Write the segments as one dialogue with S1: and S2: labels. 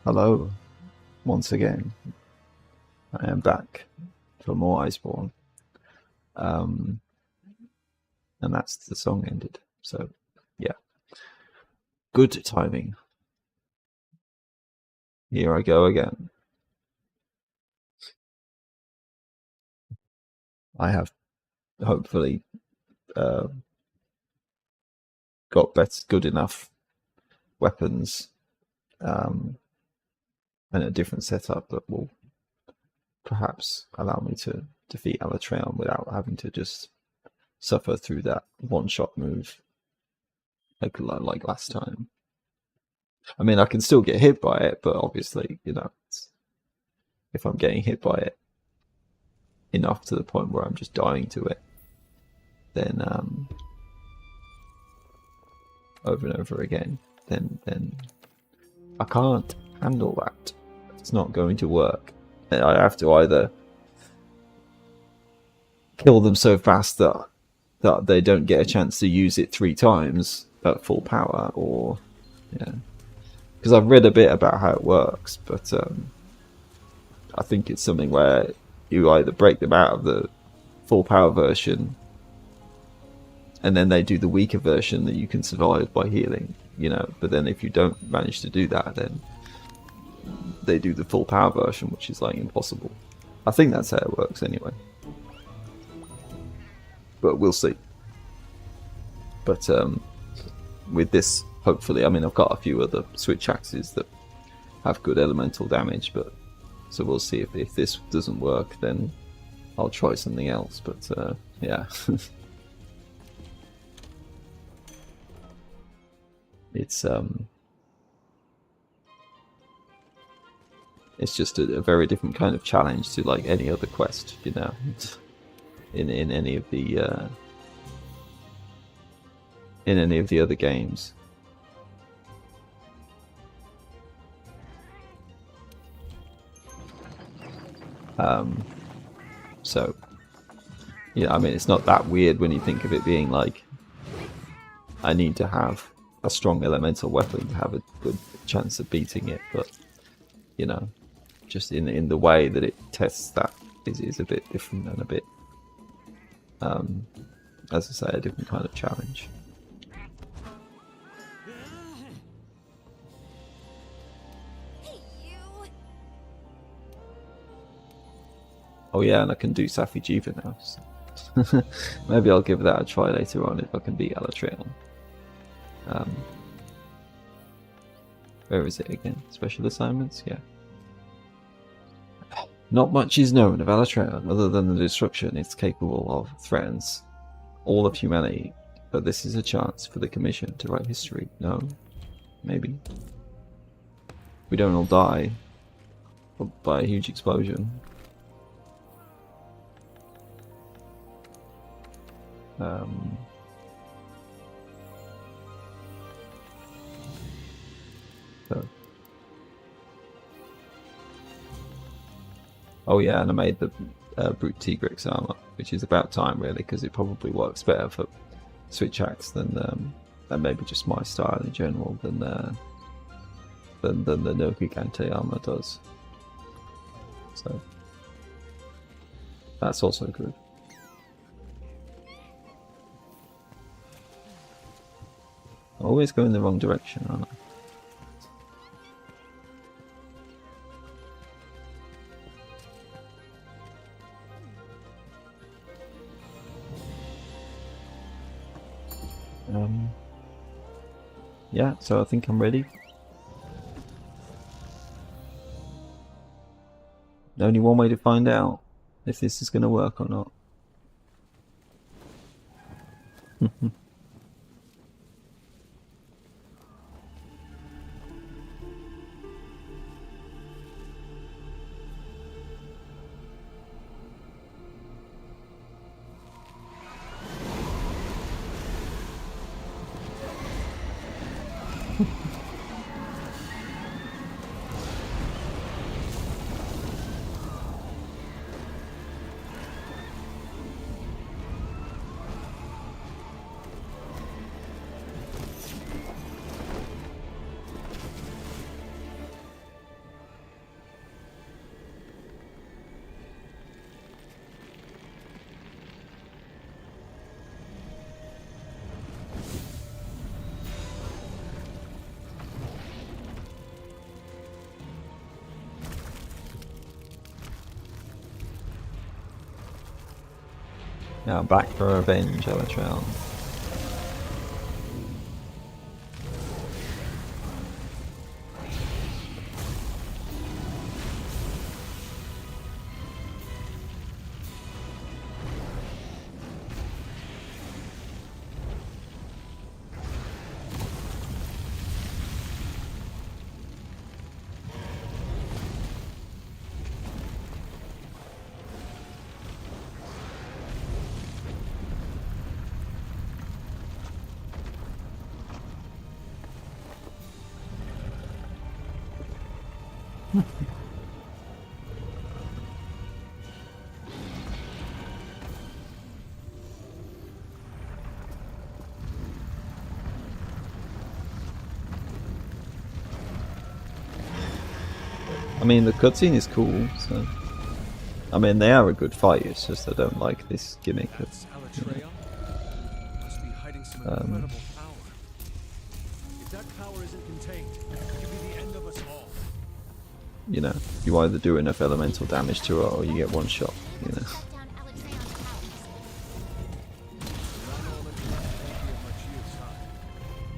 S1: Hello, once again. I am back for more Iceborne. And that's the song ended. So, yeah. Good timing. Here I go again. I have hopefully got good enough weapons and a different setup that will perhaps allow me to defeat Alatreon without having to just suffer through that one-shot move like last time. I mean, I can still get hit by it, but obviously, if I'm getting hit by it enough to the point where I'm just dying to it, then over and over again, then I can't handle that. It's not going to work. I have to either kill them so fast that they don't get a chance to use it 3 times at full power, or because I've read a bit about how it works, but I think it's something where you either break them out of the full power version and then they do the weaker version that you can survive by healing, but then if you don't manage to do that, then they do the full power version, which is like impossible. I think that's how it works anyway, but we'll see. But with this, hopefully, I mean, I've got a few other switch axes that have good elemental damage, but so we'll see if this doesn't work, then I'll try something else. But yeah. It's just a very different kind of challenge to like any other quest, in any of the other games. So I mean, it's not that weird when you think of it being like I need to have a strong elemental weapon to have a good chance of beating it, but just in the way that it tests that is a bit different and a bit as I say, a different kind of challenge. Oh yeah, and I can do Safi Jiva now, so maybe I'll give that a try later on if I can beat Alatreon. Where is it again? Special assignments? Yeah. Not much is known of Alatreon other than the destruction it's capable of threatens all of humanity, but this is a chance for the Commission to write history. No? Maybe. We don't all die by a huge explosion. So. Oh yeah, and I made the Brute Tigrix armor, which is about time really, because it probably works better for switch axe than maybe just my style in general than the No Gigante armor does. So that's also good. Always go in the wrong direction, aren't I? Yeah, so I think I'm ready. Only one way to find out if this is going to work or not. Now back for revenge, Alatreon. I mean, the cutscene is cool, so... I mean, they are a good fight, it's just I don't like this gimmick of...
S2: Alatreon must be hiding some incredible power. If that power isn't contained, it could be the end of us all.
S1: You know, you either do enough elemental damage to it or you get one shot, you know.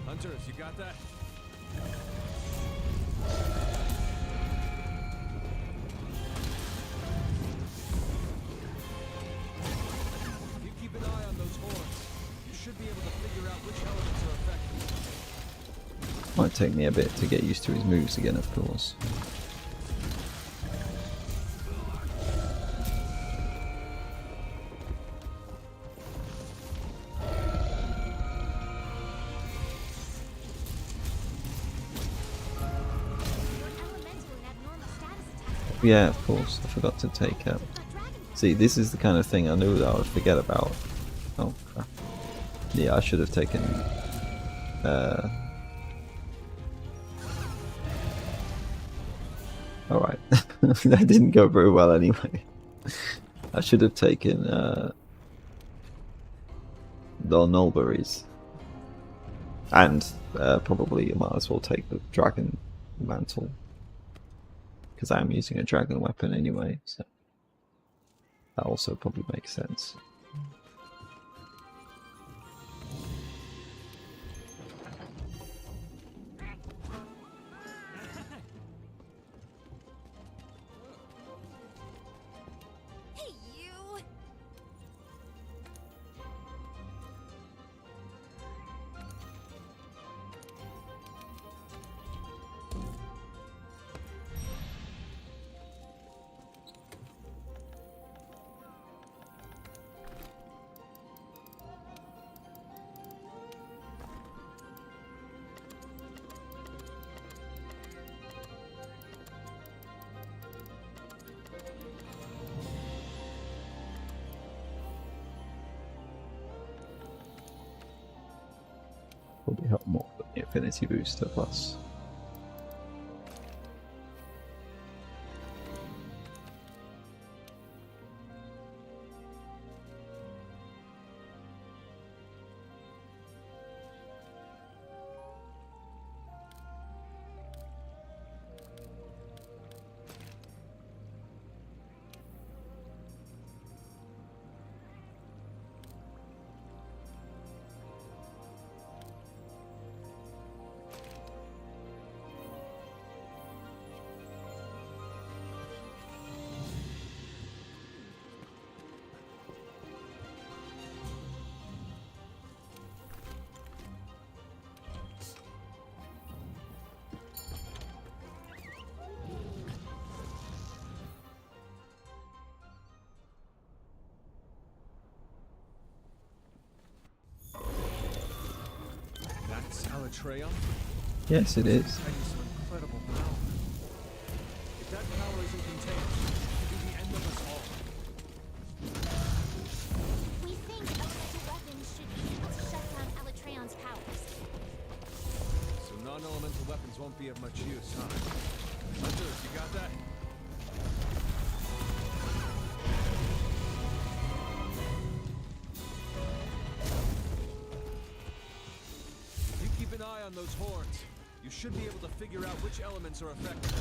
S2: Hunters, you got that? If you keep an eye on those horns, you should be able to figure out which elements are affected.
S1: Might take me a bit to get used to his moves again, of course. Yeah, of course. I forgot to take up. See, this is the kind of thing I knew that I would forget about. Oh crap! Yeah, I should have taken. All right, that didn't go very well anyway. I should have taken the Nullberries, and probably you might as well take the Dragon Mantle. Because I am using a dragon weapon anyway, so that also probably makes sense.
S3: Hey, you!
S1: Probably help more than the affinity booster plus.
S2: That's Alatreon?
S1: Yes, it is.
S2: Hiding some incredible power. If that power isn't contained, it could be the end of us all.
S3: We think elemental weapons should be able to shut down Alatreon's powers.
S2: So non-elemental weapons won't be of much use, huh? Hunters, you got that? If you keep an eye on those horns, you should be able to figure out which elements are affected.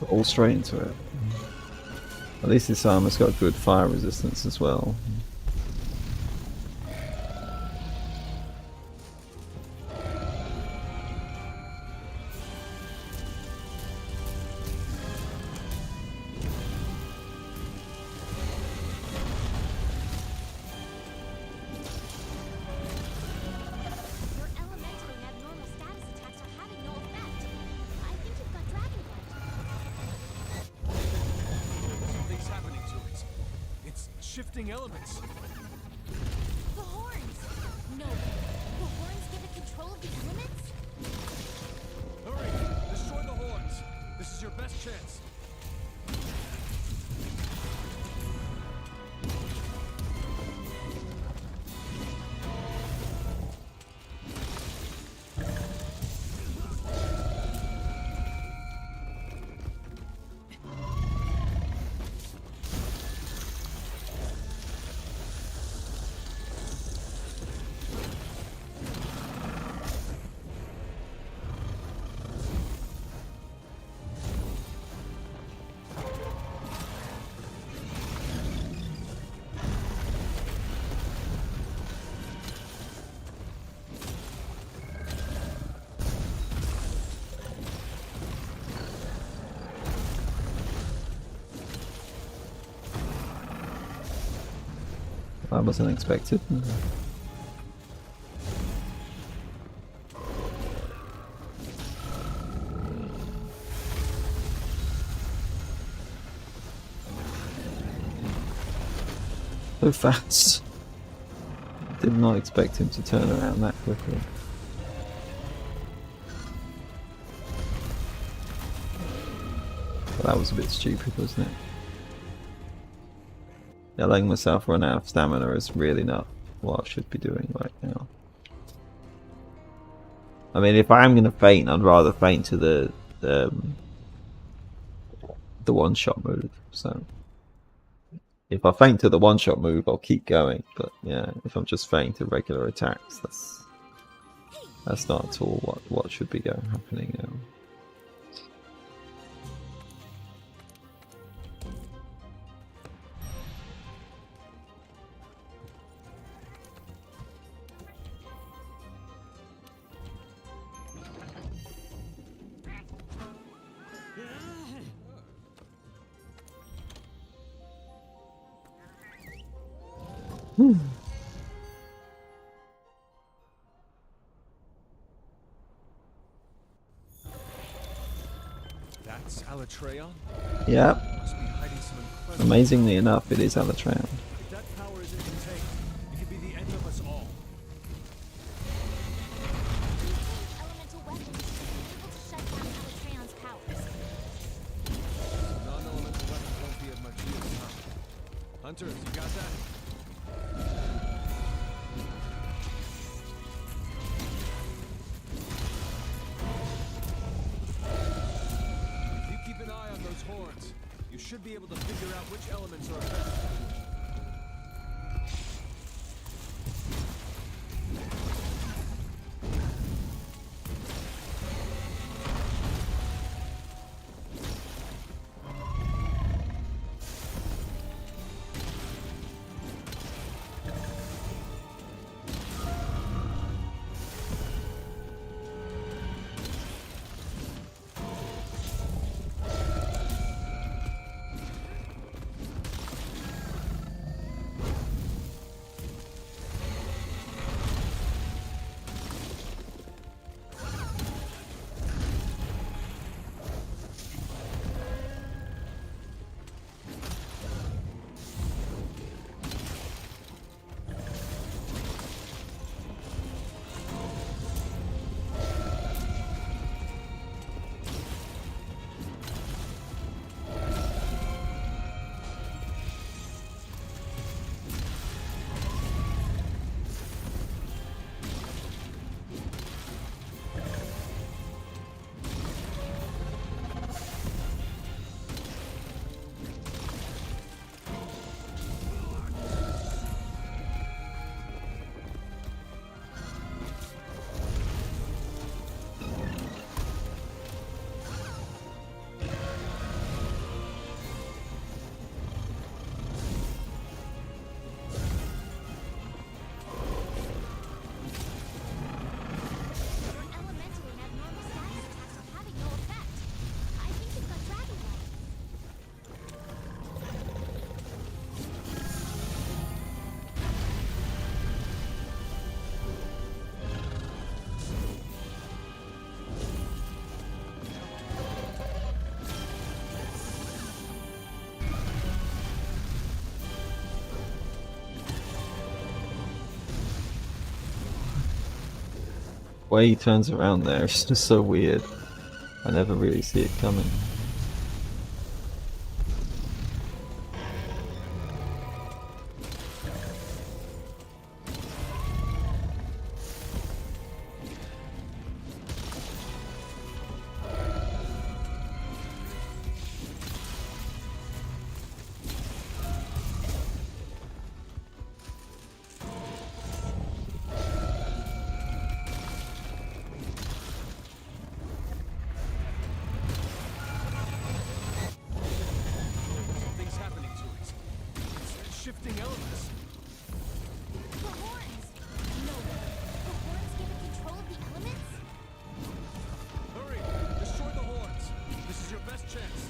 S1: All straight into it. At least this armor's got good fire resistance as well.
S3: Your elemental and abnormal status attacks are having no effect. I think you've got dragon blood.
S2: Something's happening to it. It's shifting elements.
S3: The horns! No. The horns give it control of the elements?
S2: Hurry! Destroy the horns! This is your best chance.
S1: That wasn't expected. So fast. Did not expect him to turn around that quickly. But that was a bit stupid, wasn't it? Yeah, letting myself run out of stamina is really not what I should be doing right now. I mean, if I am going to faint, I'd rather faint to the one-shot move. So if I faint to the one-shot move, I'll keep going. But yeah, if I'm just fainting to regular attacks, that's not at all what should be happening now.
S2: That's Alatreon?
S1: Yeah,
S2: Must be hiding some incredible...
S1: amazingly enough, it is Alatreon.
S2: If that power isn't contained, it could be the end of us all.
S3: Elemental weapons should be able to shut down Alatreon's powers.
S2: Non-elemental weapons won't be of much use, huh? Hunters, you got that? If you keep an eye on those horns, you should be able to figure out which elements are affected.
S1: way he turns around there is just so weird. I never really see it coming.
S2: Something's happening to it. It's shifting elements.
S3: The horns! No way. The horns give it control of the elements?
S2: Hurry! Destroy the horns. This is your best chance.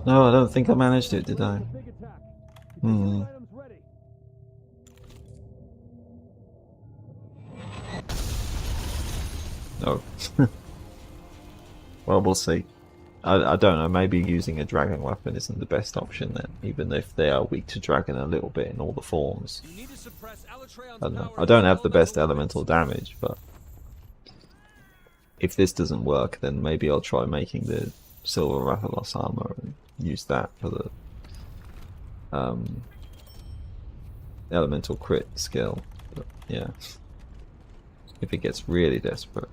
S1: No, I don't think I managed it, did I?
S2: Big attack.
S1: Hmm.
S2: Items ready.
S1: No. Well, we'll see. I don't know, maybe using a dragon weapon isn't the best option then, even if they are weak to dragon a little bit in all the forms.
S2: You need to suppress Alatreon's
S1: I don't know.
S2: power
S1: I don't
S2: with
S1: have the best
S2: elemental
S1: elemental damage, but if this doesn't work, then maybe I'll try making the Silver Rathalos armor and use that for the elemental crit skill. But yeah, if it gets really desperate.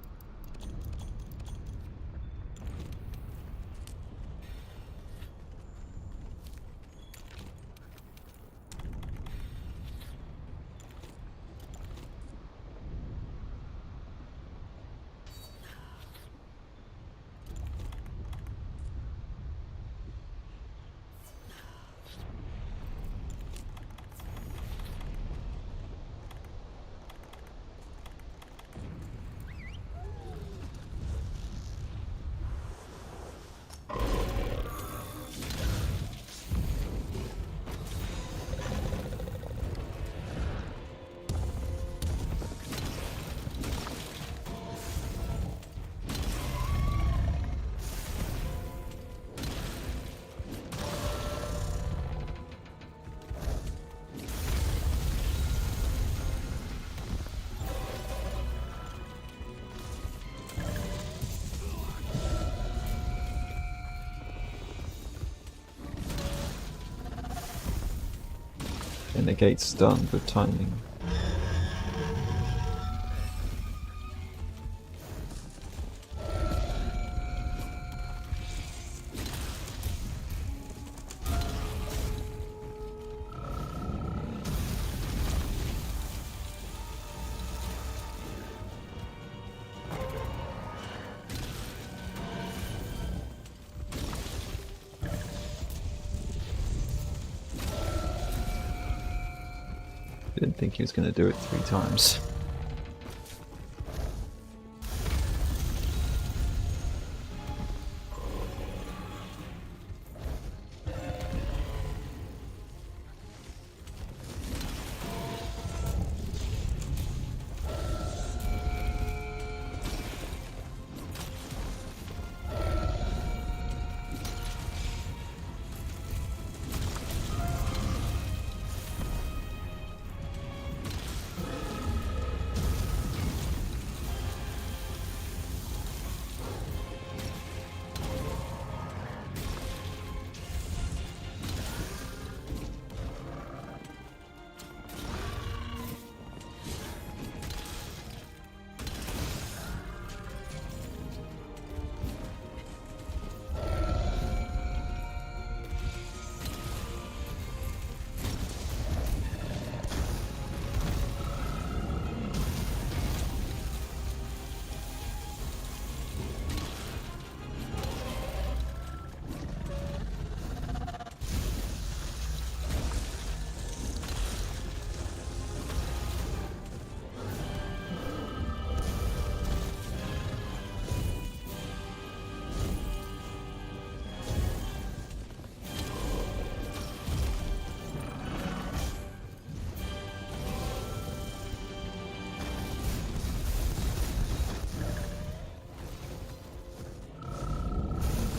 S1: It negates stun with timing. Didn't think he was going to do it 3 times.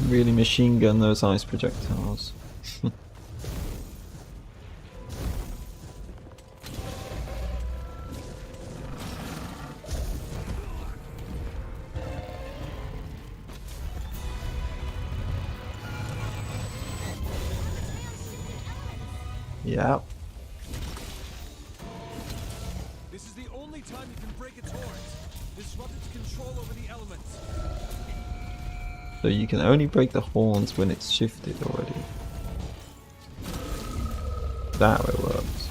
S1: Really machine gun those ice projectiles. Yeah.
S2: This is the only time you can break its horns. Disrupt its control over the elements.
S1: So you can only break the horns when it's shifted already. That way it works.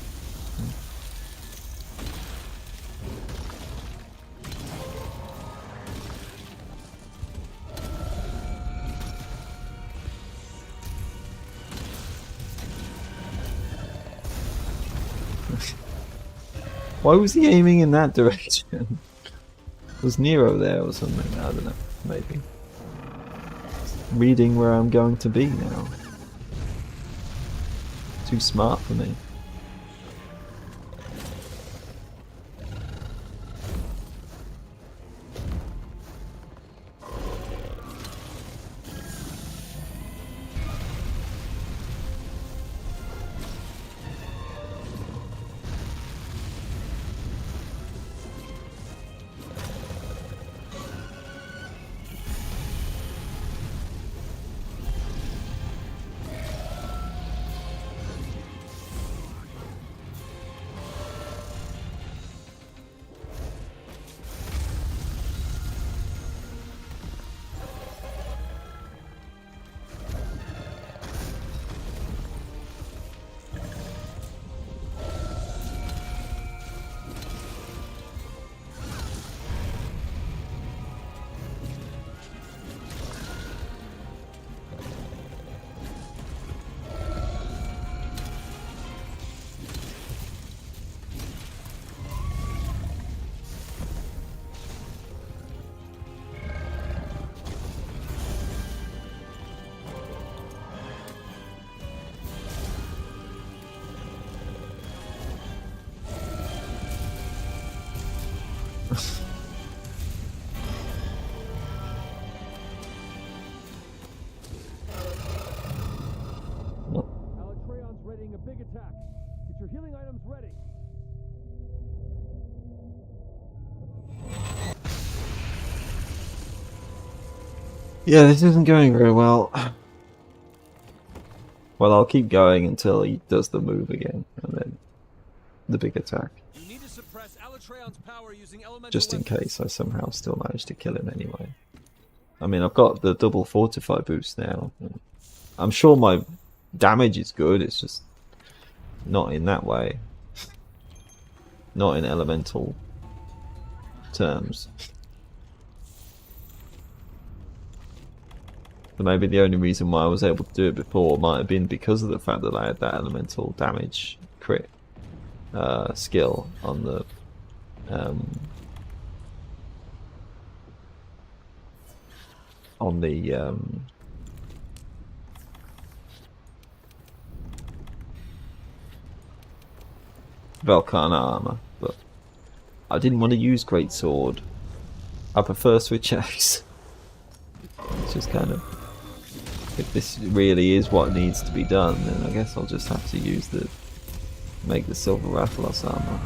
S1: Why was he aiming in that direction? Was Nero there or something? I don't know. Maybe. Reading where I'm going to be now. Too smart for me.
S2: Alatreon's readying a big attack. Get your healing items ready.
S1: Yeah, this isn't going very well. Well, I'll keep going until he does the move again, and then the big attack,
S2: You need to suppress Alatreon's power using elemental
S1: just in
S2: weapons.
S1: case I somehow still manage to kill him anyway. I mean, I've got the double fortify boost now. I'm sure my damage is good, it's just not in that way. Not in elemental terms. So maybe the only reason why I was able to do it before might have been because of the fact that I had that elemental damage crit skill on the Velkana armor, but I didn't want to use greatsword. I prefer switch axe. It's just kind of, if this really is what needs to be done, then I guess I'll just have to use make the silver Rathalos armor.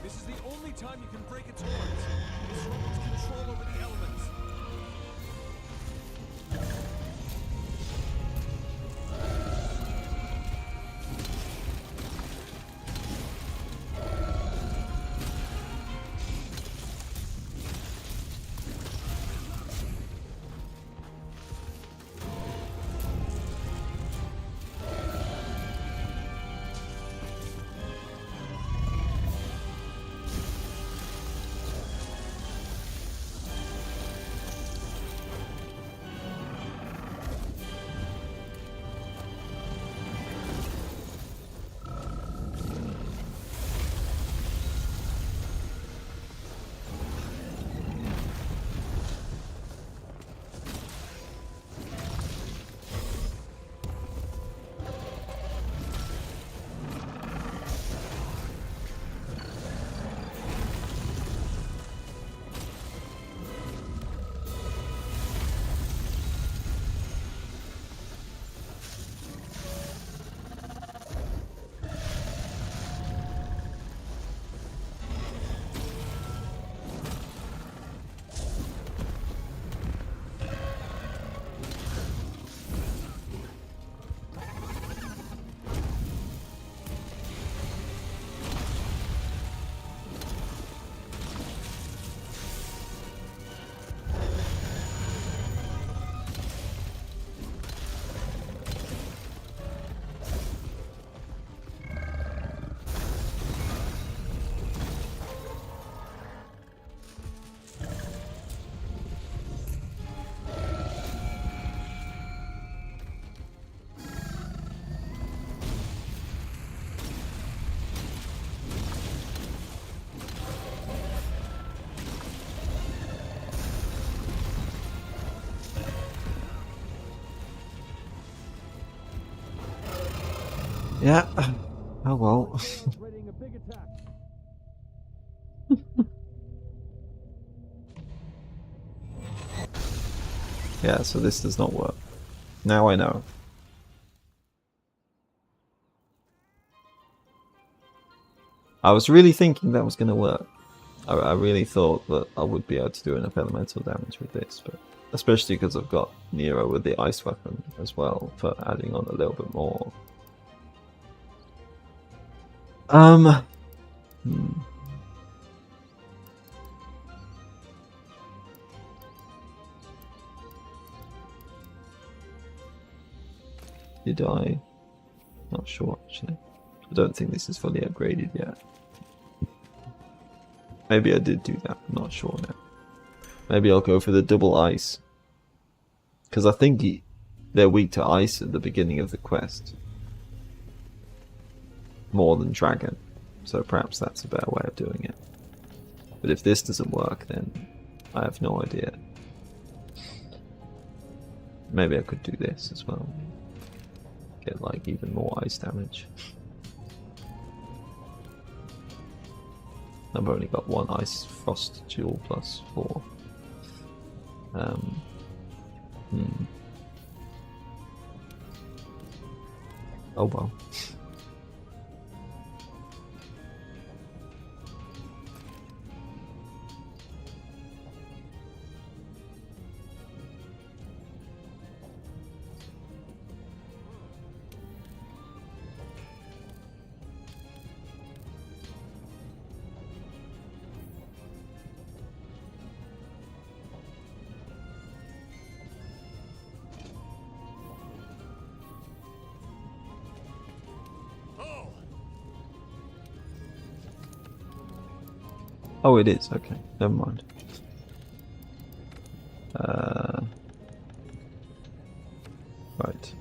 S2: This is the only time you can break its horns. This removes control over the elements.
S1: Yeah. Oh well.
S2: Readying a big attack.
S1: Yeah, so this does not work. Now I know. I was really thinking that was going to work. I really thought that I would be able to do enough elemental damage with this, but especially because I've got Nero with the ice weapon as well for adding on a little bit more. Hmm. Did I? Not sure actually. I don't think this is fully upgraded yet. Maybe I did do that, I'm not sure now. Maybe I'll go for the double ice. Because I think they're weak to ice at the beginning of the quest. More than dragon. So perhaps that's a better way of doing it. But if this doesn't work, then I have no idea. Maybe I could do this as well. Get like even more ice damage. I've only got one ice frost duel plus 4. Oh well. Oh, it is. Okay, never mind. Right.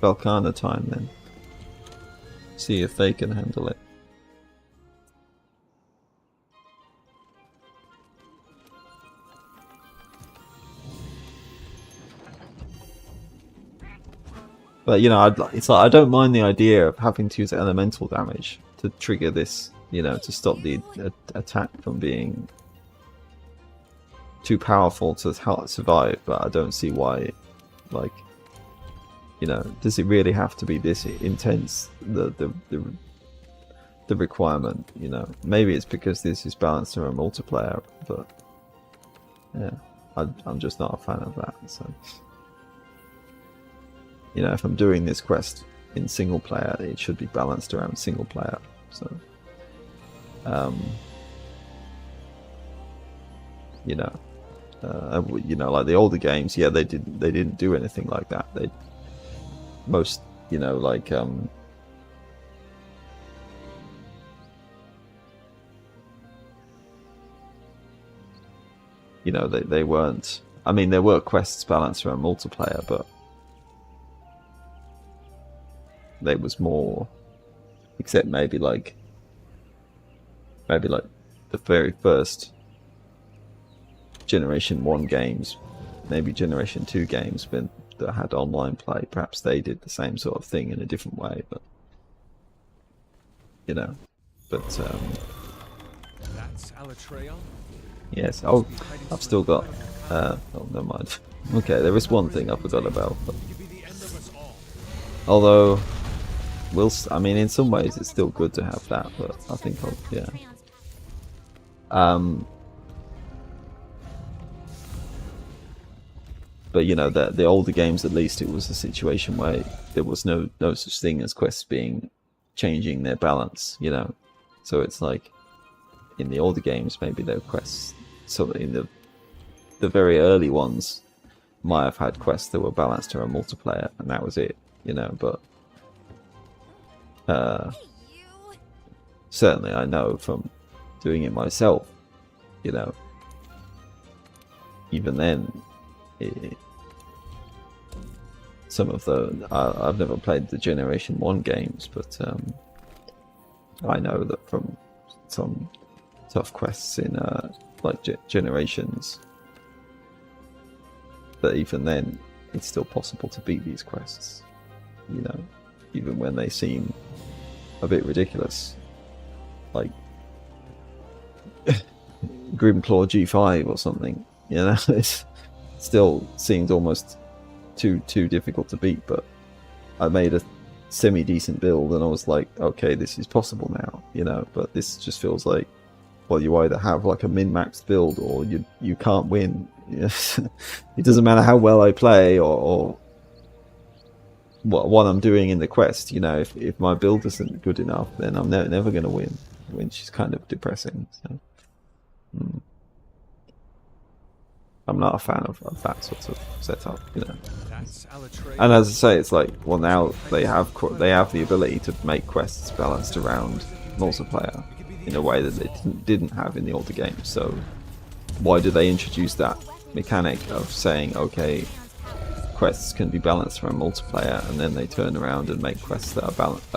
S1: Valkana time then. See if they can handle it. But you know, it's like I don't mind the idea of having to use elemental damage to trigger this, you know, to stop the attack from being too powerful to survive. But I don't see why, like, you know, does it really have to be this intense? The requirement, you know. Maybe it's because this is balanced around multiplayer, but yeah, I'm just not a fan of that. So. You know, if I'm doing this quest in single player, it should be balanced around single player. So, you know, like the older games, yeah, they didn't do anything like that. Most, you know, like you know, they weren't. I mean, there were quests balanced around multiplayer, but there was more, except maybe like the very first Generation 1 games, maybe Generation 2 games that had online play. Perhaps they did the same sort of thing in a different way, but you know, but
S2: That's Alatreon?
S1: yes. Oh, I've still got. Oh, never mind. Okay, there is one thing I forgot about. But,
S2: Could be the end of us all.
S1: although. I mean, in some ways, it's still good to have that, but I think, yeah. But you know, the older games, at least, it was a situation where there was no such thing as quests changing their balance, you know. So it's like in the older games, maybe there were quests. So in the very early ones, might have had quests that were balanced around multiplayer, and that was it, you know. But certainly I know from doing it myself, you know, even then, some of I've never played the Generation 1 games, but I know that from some tough quests in like Generations. But even then, it's still possible to beat these quests, you know, even when they seem a bit ridiculous. Like Grimclaw G5 or something, you know, it still seemed almost too difficult to beat, but I made a semi-decent build and I was like, okay, this is possible now, you know. But this just feels like, well, you either have like a min-maxed build or you can't win. It doesn't matter how well I play or what I'm doing in the quest, you know. If my build isn't good enough, then I'm never going to win, which is kind of depressing. So I'm not a fan of that sort of setup, you know.
S2: That's Alatreon.
S1: And as I say, it's like, well, now they have the ability to make quests balanced around multiplayer in a way that they didn't have in the older games. So why do they introduce that mechanic of saying, okay, quests can be balanced around multiplayer, and then they turn around and make quests that are balanced.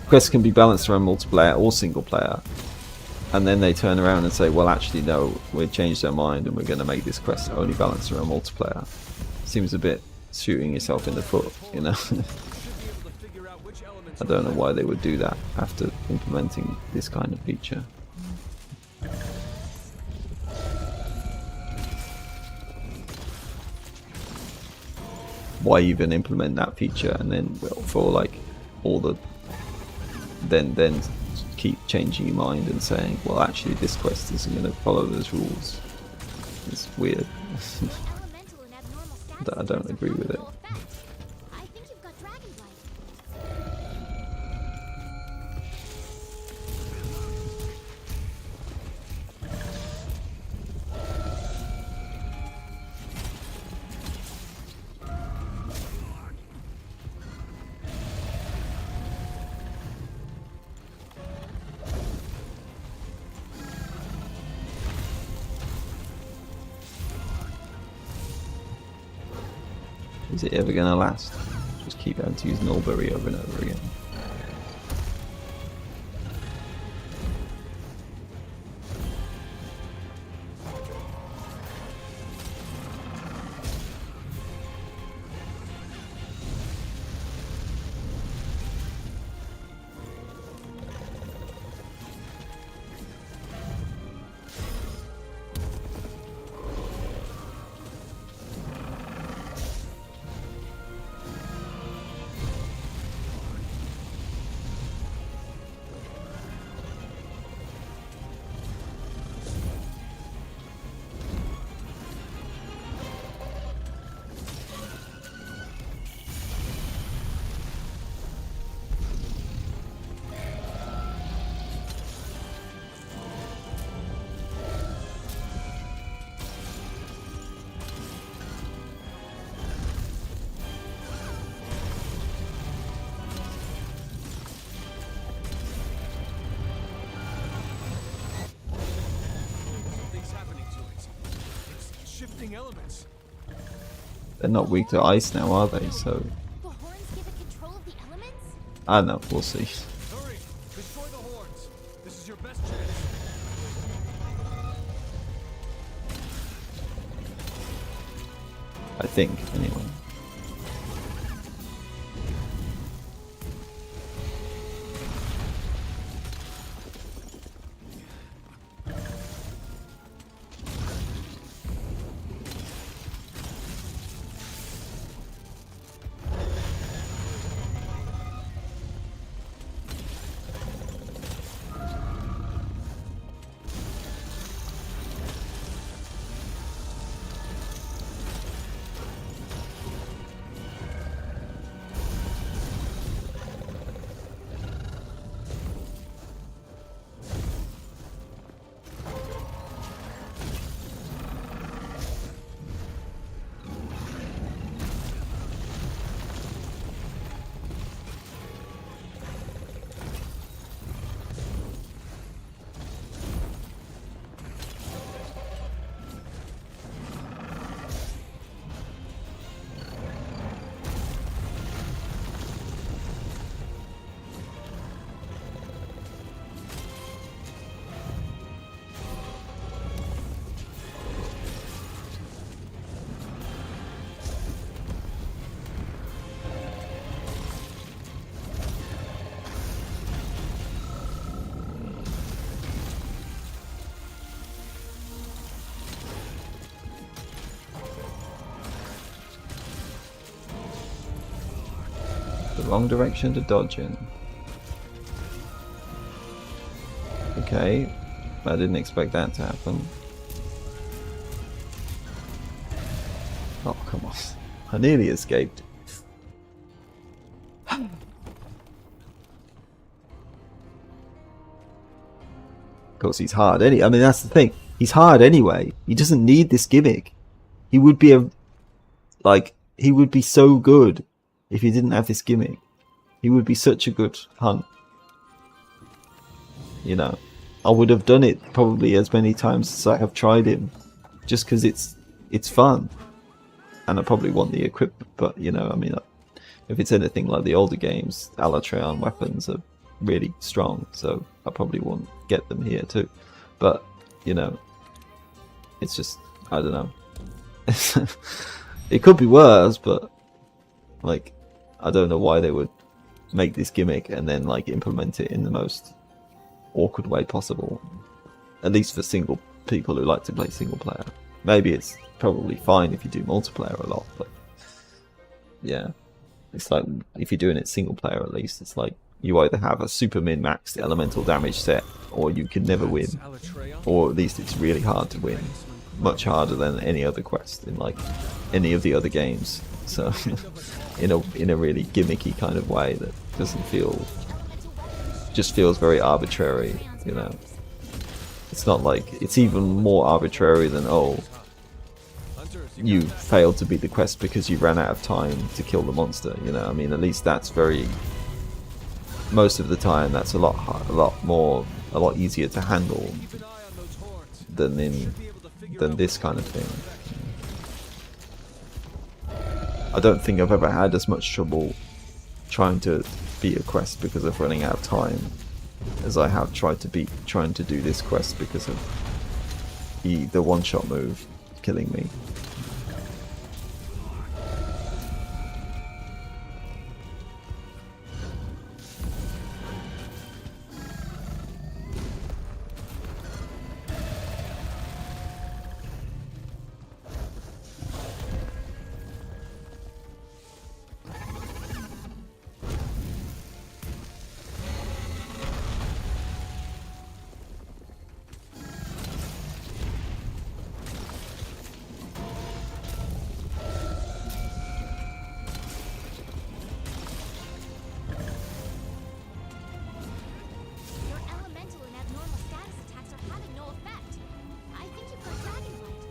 S1: Quests can be balanced around multiplayer or single player, and then they turn around and say, well, actually, no, we've changed our mind and we're going to make this quest only balanced around multiplayer. Seems a bit shooting yourself in the foot, you know. I don't know why they would do that after implementing this kind of feature. Why even implement that feature and then, well, for like all the then keep changing your mind and saying, well, actually this quest isn't going to follow those rules. It's weird. I don't agree with it.
S3: I think you've got dragon blight.
S1: Is it ever gonna last? Just keep having to use Nullberry over and over again.
S2: Something's happening to it. It's shifting elements.
S1: They're not weak to ice now, are they? So
S3: The horns give it control of the elements?
S1: I don't know, we'll see.
S2: Hurry! Destroy the horns. This is your best chance.
S1: I think, anyway. Wrong direction to dodge in. Okay, I didn't expect that to happen. Oh, come on. I nearly escaped. Of course, he's hard. I mean, that's the thing. He's hard anyway. He doesn't need this gimmick. He would be he would be so good if he didn't have this gimmick. He would be such a good hunt. You know, I would have done it probably as many times as I have tried him, just because it's fun, and I probably want the equipment. But you know, I mean, if it's anything like the older games, Alatreon weapons are really strong, so I probably won't get them here too. But you know, it's just, I don't know. It could be worse, but like, I don't know why they would make this gimmick and then like implement it in the most awkward way possible. At least for single people who like to play single player. Maybe it's probably fine if you do multiplayer a lot, but yeah, it's like if you're doing it single player, at least it's like you either have a super min-maxed elemental damage set, or you can never win, or at least it's really hard to win, much harder than any other quest in like any of the other games. So in a really gimmicky kind of way that doesn't feel, just feels very arbitrary, you know. It's not like, it's even more arbitrary than, oh, you failed to beat the quest because you ran out of time to kill the monster, you know. I mean, at least that's very, most of the time that's a lot easier to handle than this kind of thing. I don't think I've ever had as much trouble trying to beat a quest because of running out of time as I have trying to do this quest because of the one-shot move killing me.
S3: Your elemental and abnormal status attacks are having no effect. I think you've got dragonlight.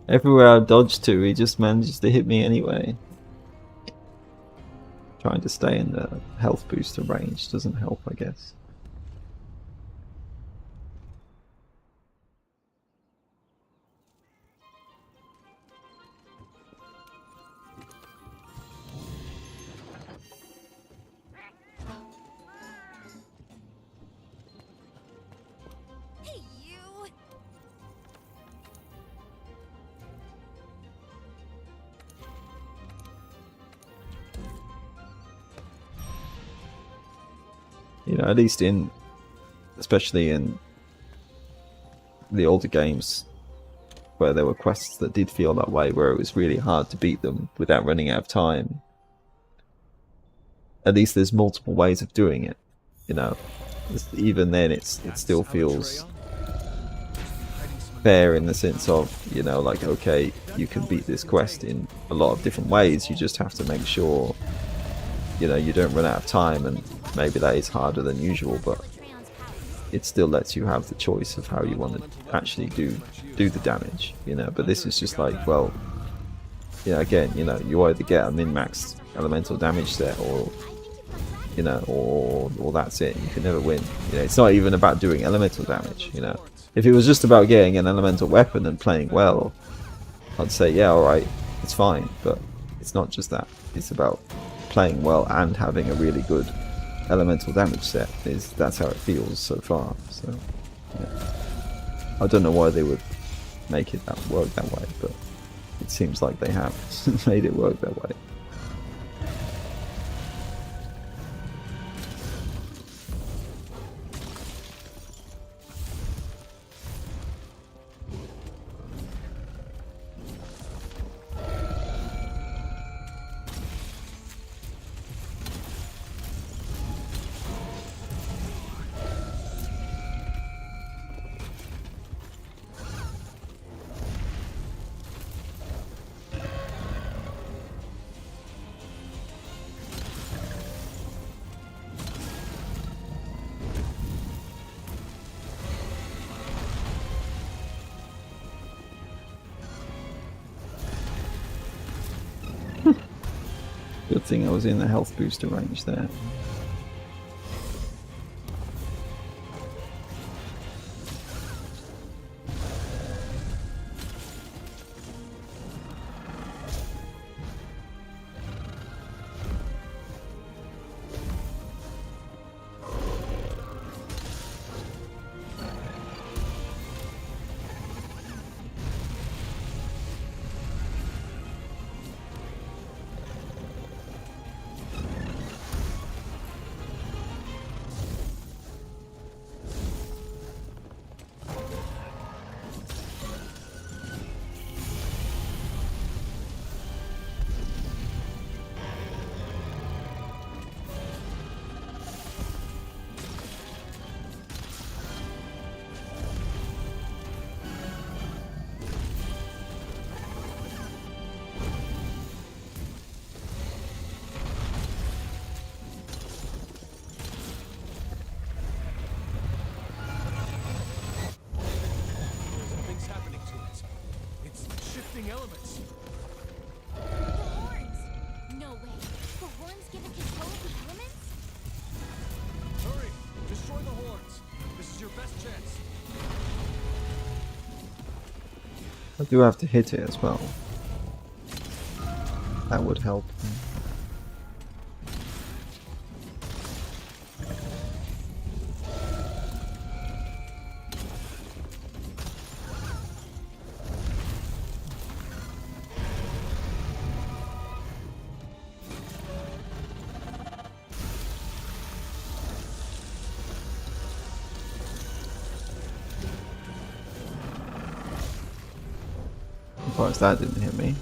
S1: Everywhere I dodged to, he just manages to hit me anyway. Trying to stay in the health booster range doesn't help, I guess.
S3: Hey, you!
S1: You know, at least especially in the older games where there were quests that did feel that way, where it was really hard to beat them without running out of time. At least there's multiple ways of doing it, you know. Even then it still feels fair in the sense of, you know, like, okay, you can beat this quest in a lot of different ways, you just have to make sure, you know, you don't run out of time, and maybe that is harder than usual, but
S3: Alatreon's powers.
S1: it still lets you have the choice of how you want to actually do the damage, you know. But this is just like, well, you know, again, you know, you either get a min-maxed elemental damage set, or, you know, or that's it. You can never win. You know, it's not even about doing elemental damage, you know. If it was just about getting an elemental weapon and playing well, I'd say, yeah, alright, it's fine, but it's not just that. It's about playing well and having a really good elemental damage set. That's how it feels so far. So yeah. I don't know why they would make it work that way, but it seems like they have made it work that way. Good thing I was in the health booster range there.
S2: Something's happening to it. It's shifting elements.
S3: The horns! No way. The horns give it control of the elements?
S2: Hurry! Destroy the horns. This is your best chance.
S1: I do have to hit it as well. That would help. Of course, that didn't hit me.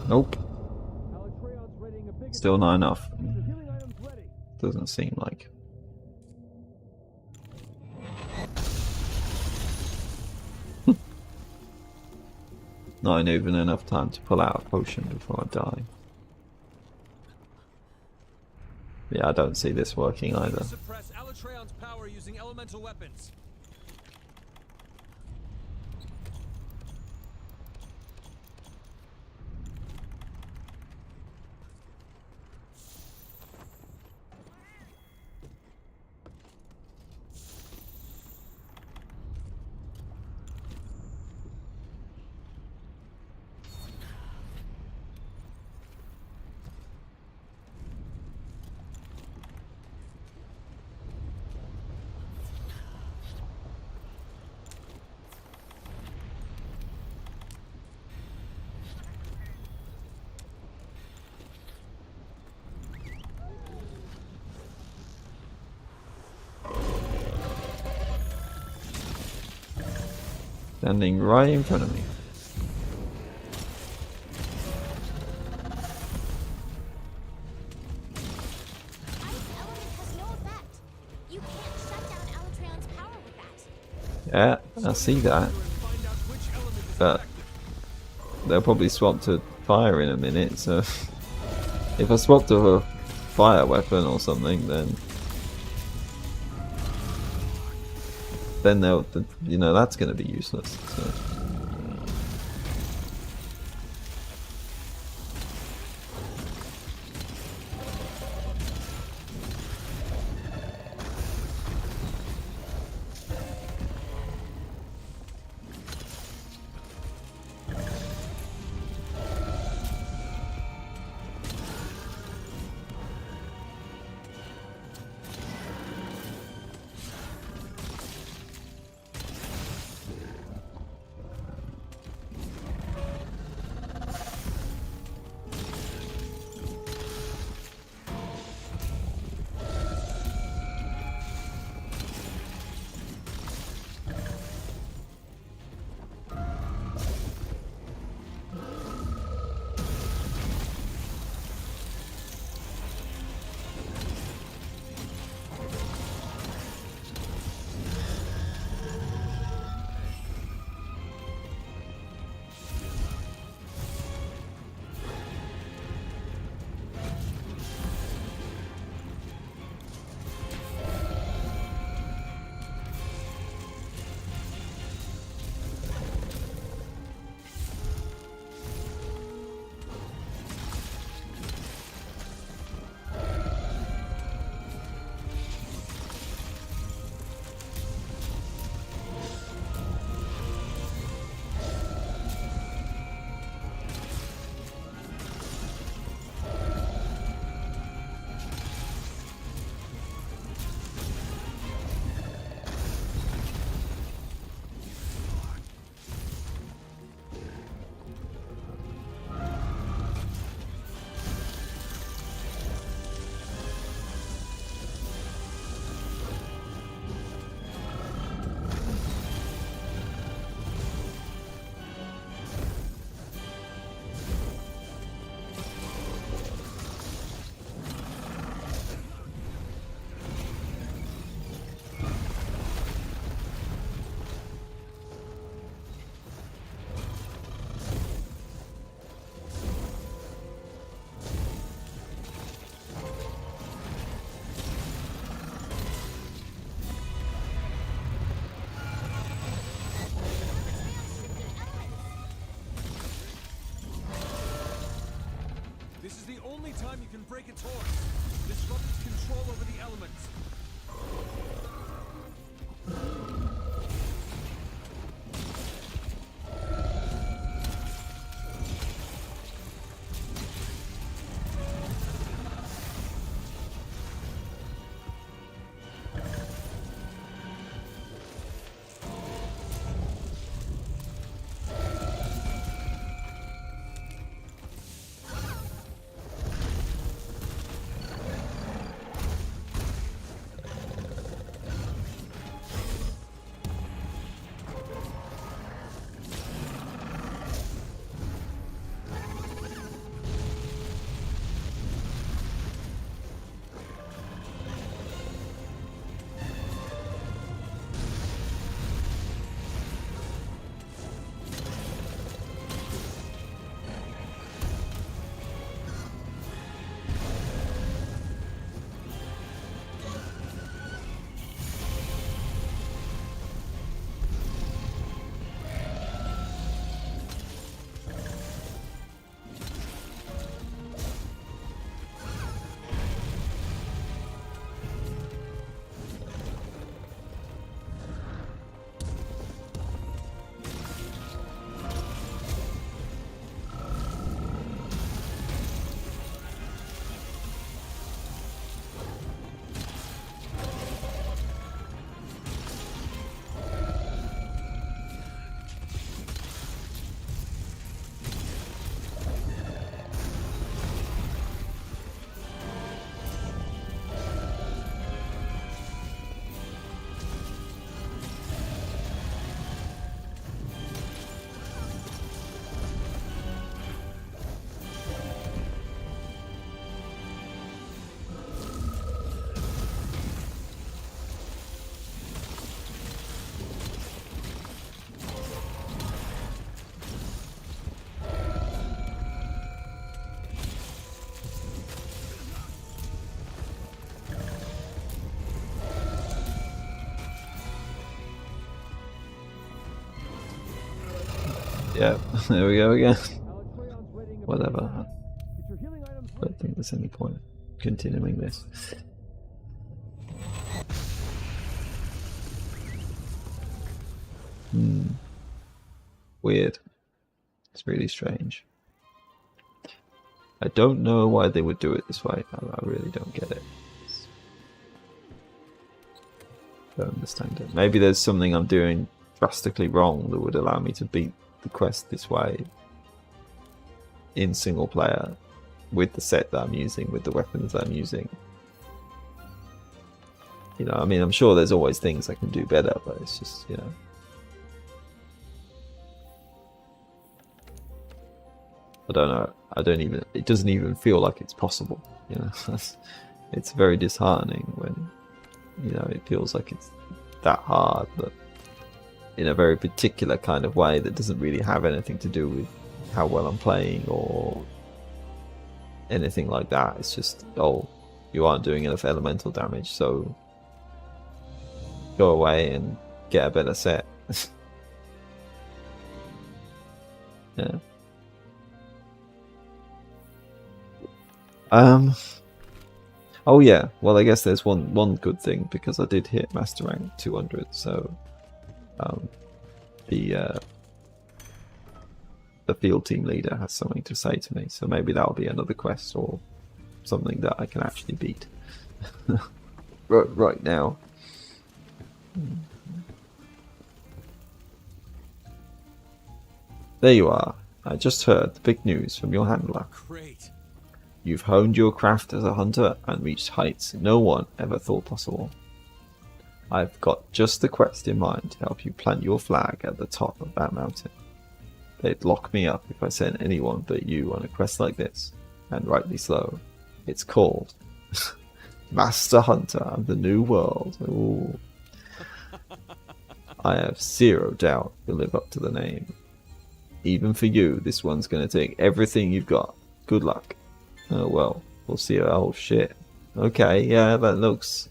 S1: Nope.
S2: Alatreon's readying a big
S1: Still not enough.
S2: The healing item's ready.
S1: Doesn't seem like. Not even enough time to pull out a potion before I die. Yeah, I don't see this working either.
S2: Suppress Alatreon's power using elemental weapons.
S1: Standing right in front of me.
S3: Ice element has no effect. You can't shut down Alatreon's power with that.
S1: Yeah, I see that.
S2: And find out which element is
S1: But
S2: affected.
S1: they'll probably swap to fire in a minute, so if I swap to a fire weapon or something, then they'll, you know, that's going to be useless. So.
S2: This is the only time you can break its horns. Disrupt its control over the elements.
S1: Yeah, there we go again.
S2: Alatreon's readying a
S1: Whatever.
S2: path. Get your healing items
S1: I don't think there's any point continuing this. Weird. It's really strange. I don't know why they would do it this way. I really don't get it. Don't understand it. Maybe there's something I'm doing drastically wrong that would allow me to beat the quest this way in single player with the set that I'm using, with the weapons that I'm using. You know, I mean, I'm sure there's always things I can do better, but it's just, you know. I don't know. It doesn't even feel like it's possible, you know. It's very disheartening when, you know, it feels like it's that hard, but in a very particular kind of way that doesn't really have anything to do with how well I'm playing or anything like that. It's just, oh, you aren't doing enough elemental damage, so go away and get a better set. Yeah. Oh yeah, well I guess there's one good thing, because I did hit Master Rank 200, so the field team leader has something to say to me, so maybe that'll be another quest or something that I can actually beat right now. There you are. I just heard the big news from your handler.
S2: Great.
S1: You've honed your craft as a hunter and reached heights no one ever thought possible. I've got just the quest in mind to help you plant your flag at the top of that mountain. They'd lock me up if I sent anyone but you on a quest like this, and rightly so. It's called Master Hunter of the New World. Ooh. I have zero doubt you'll live up to the name. Even for you, this one's going to take everything you've got. Good luck. Oh well, we'll see. Oh shit. Okay, yeah, that looks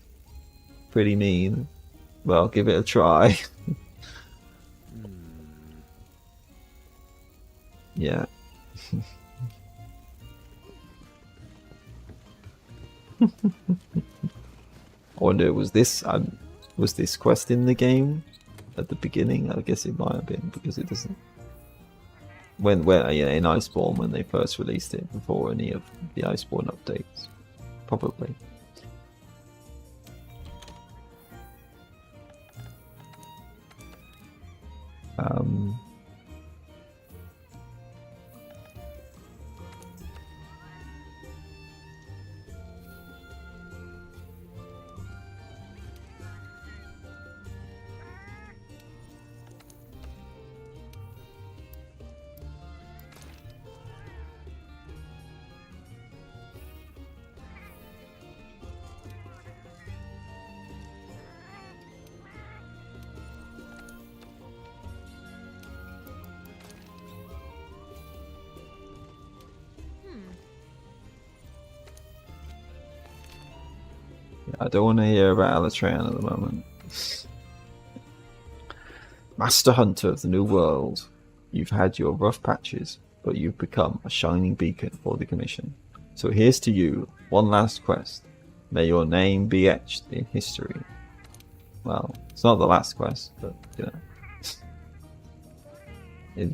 S1: pretty mean. Well, give it a try. Yeah. I wonder, was this quest in the game at the beginning? I guess it might have been, because it doesn't. When yeah, in Iceborne, when they first released it, before any of the Iceborne updates, probably. I don't want to hear about Alatreon at the moment. Master Hunter of the New World. You've had your rough patches, but you've become a shining beacon for the Commission. So here's to you, one last quest. May your name be etched in history. Well, it's not the last quest, but, you know.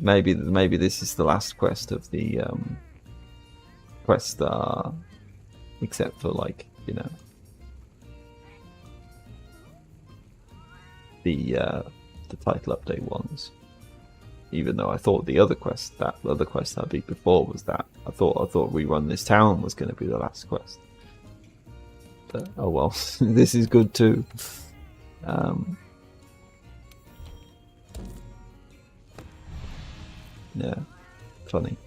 S1: Maybe this is the last quest of the quest, except for, like, you know, the title update ones. Even though I thought the other quest I beat before was that. I thought Rerun This Town was going to be the last quest. But oh well, this is good too. Yeah, funny.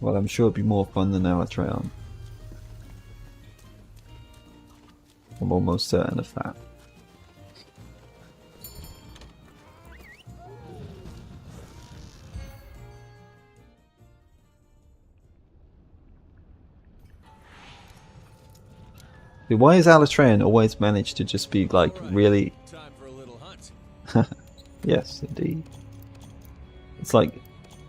S1: Well, I'm sure it'll be more fun than Alatreon. I'm almost certain of that. Why is Alatreon always managed to just be like really?
S2: Time for a little hunt.
S1: Yes, indeed. It's like,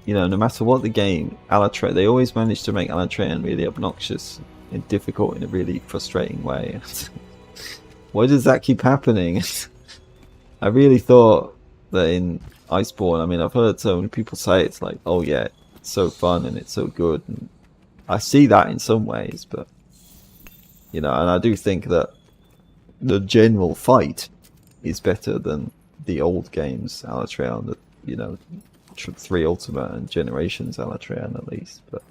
S1: you know, no matter what the game, Alatreon, they always manage to make Alatreon really obnoxious and difficult in a really frustrating way. Why does that keep happening? I really thought that in Iceborne, I mean, I've heard so many people say it's like, oh yeah, it's so fun and it's so good. And I see that in some ways, but, you know, and I do think that the general fight is better than the old games, Alatreon, that, you know, 3 Ultimate and Generations Alatreon at least. But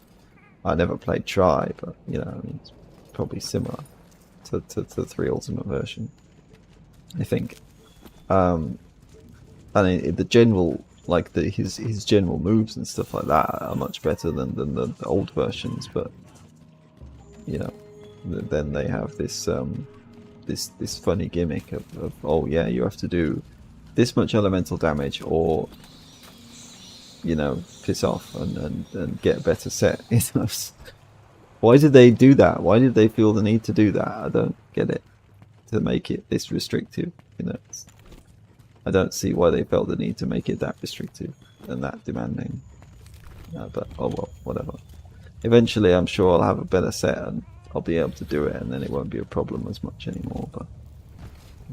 S1: I never played Tri, but, you know, I mean, it's probably similar to the 3 Ultimate version, I think. And the general, like his general moves and stuff like that are much better than the old versions. But you know, then they have this this funny gimmick of oh yeah, you have to do this much elemental damage, or you know, piss off and get a better set. Why did they do that? Why did they feel the need to do that? I don't get it. To make it this restrictive, you know. I don't see why they felt the need to make it that restrictive and that demanding. But oh well, whatever. Eventually, I'm sure I'll have a better set and I'll be able to do it, and then it won't be a problem as much anymore. But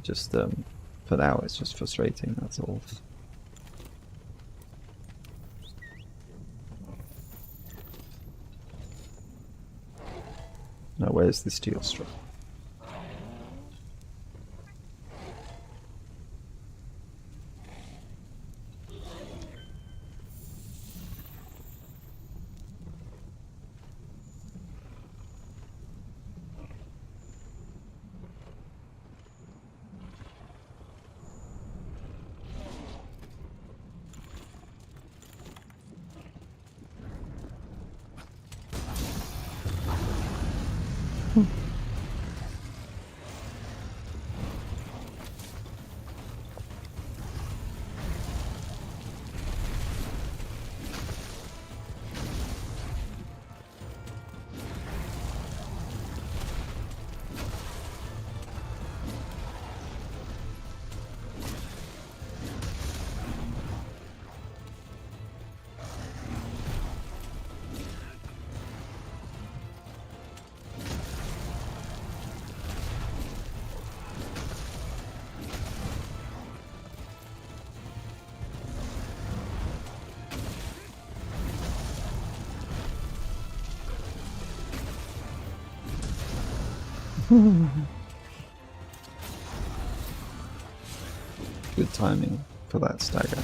S1: just for now, it's just frustrating. That's all. Now, where's the steel strap? Good timing for that stagger.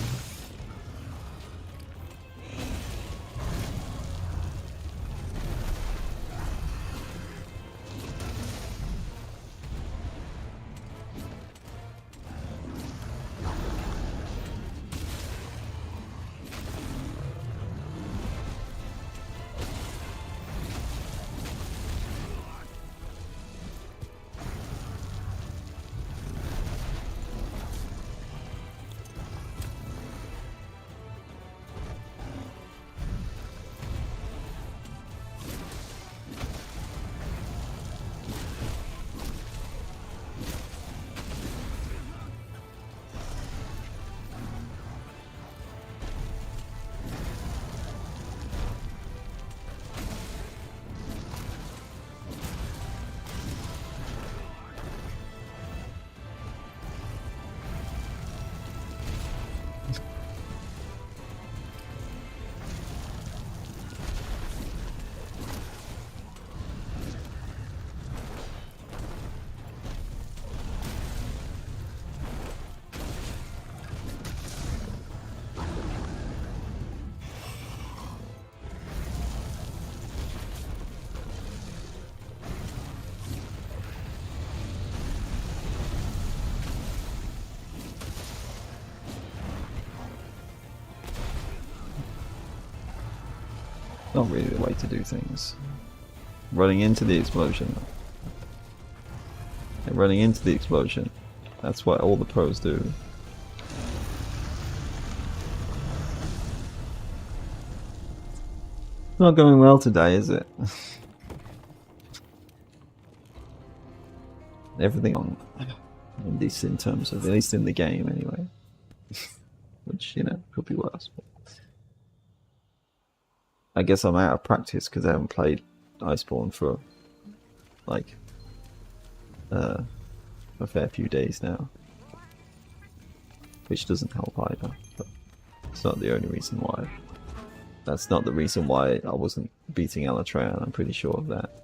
S1: Not really the way to do things. Running into the explosion. And running into the explosion. That's what all the pros do. Not going well today, is it? everything on in this, in terms of, at least in the game anyway. Which, you know, could be worse. But I guess I'm out of practice because I haven't played Iceborne for like a fair few days now, which doesn't help either. But it's not the only reason why. That's not the reason why I wasn't beating Alatreon, I'm pretty sure of that.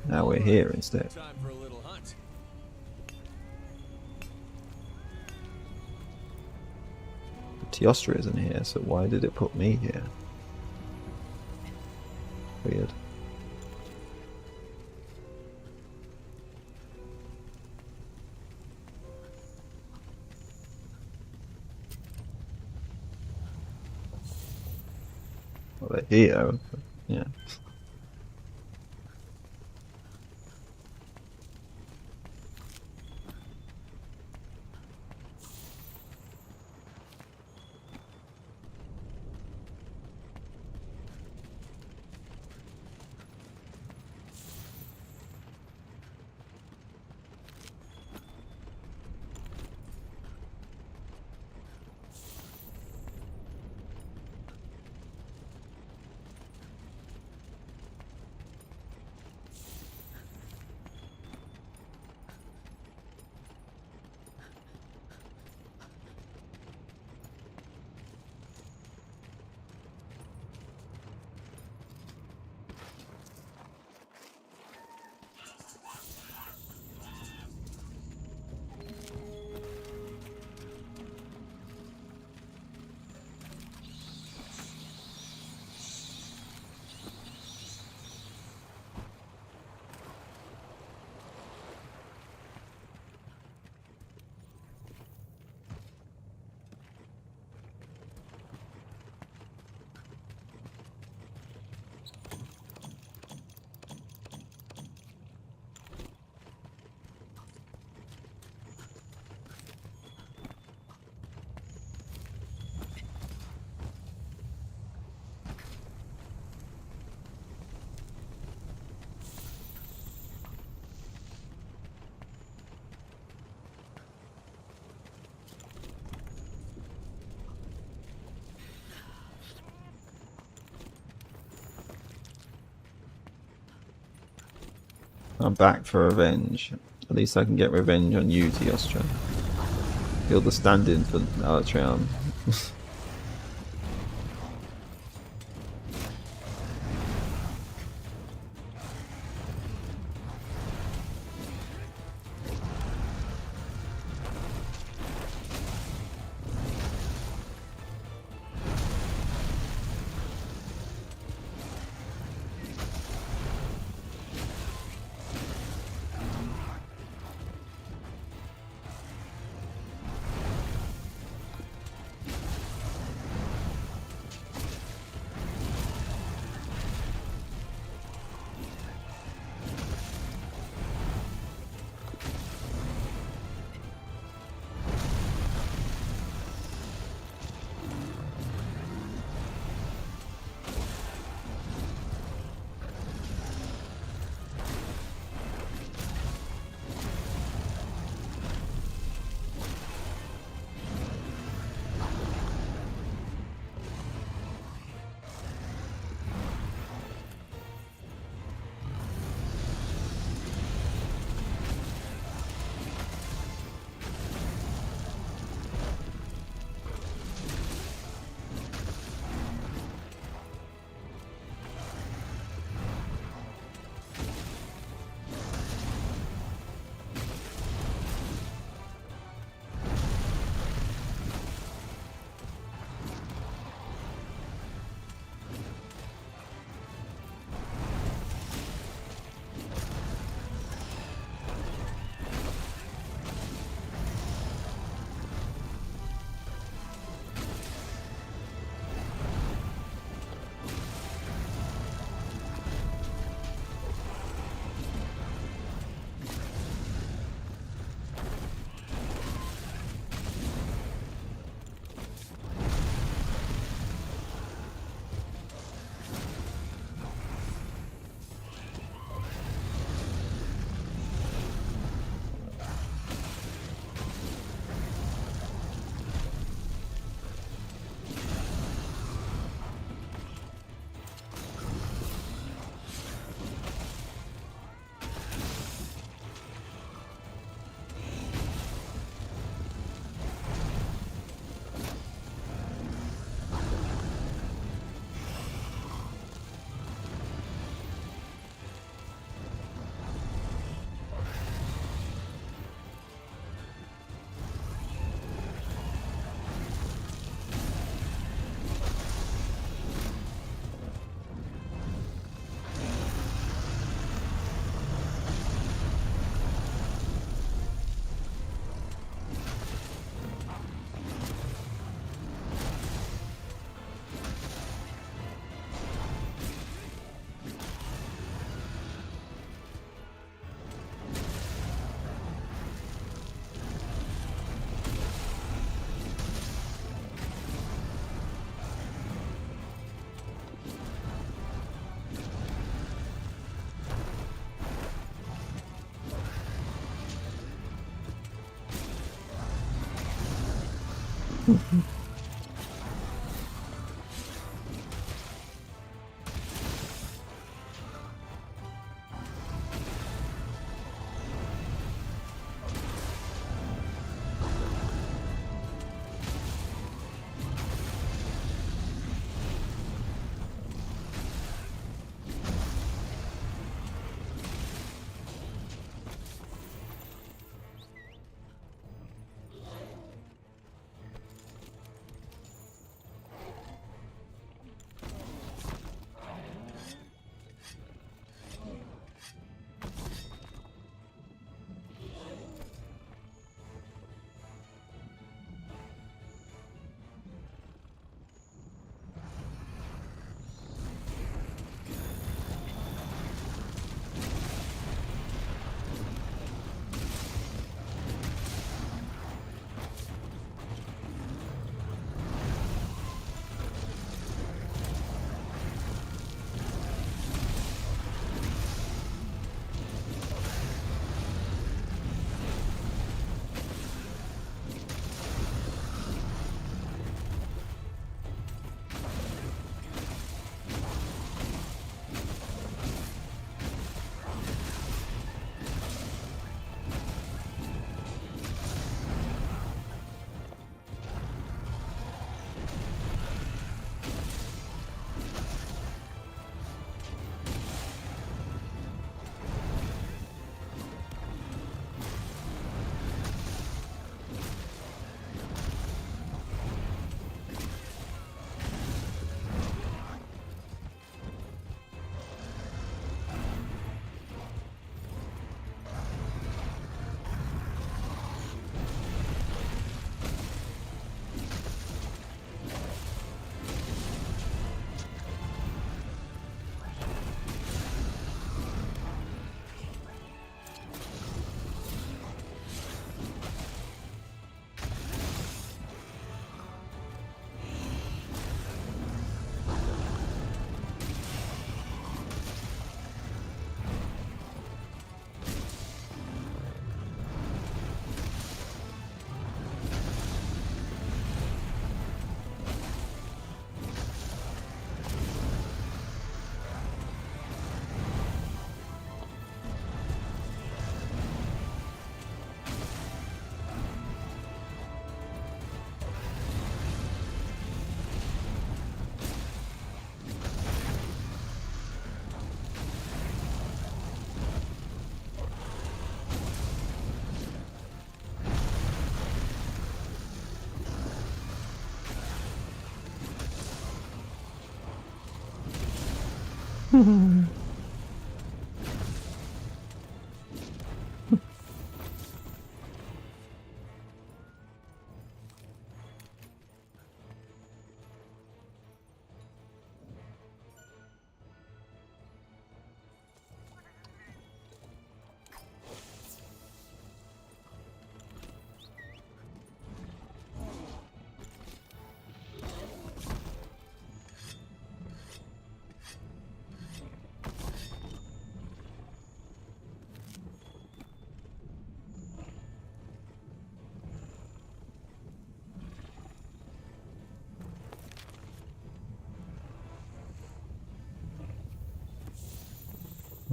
S1: Now we're here instead.
S2: Time for a little hunt.
S1: Teostra isn't here, so why did it put me here? Weird. Well, they're here. Yeah. I'm back for revenge. At least I can get revenge on you, Teostra. You're the stand-in for Alatreon.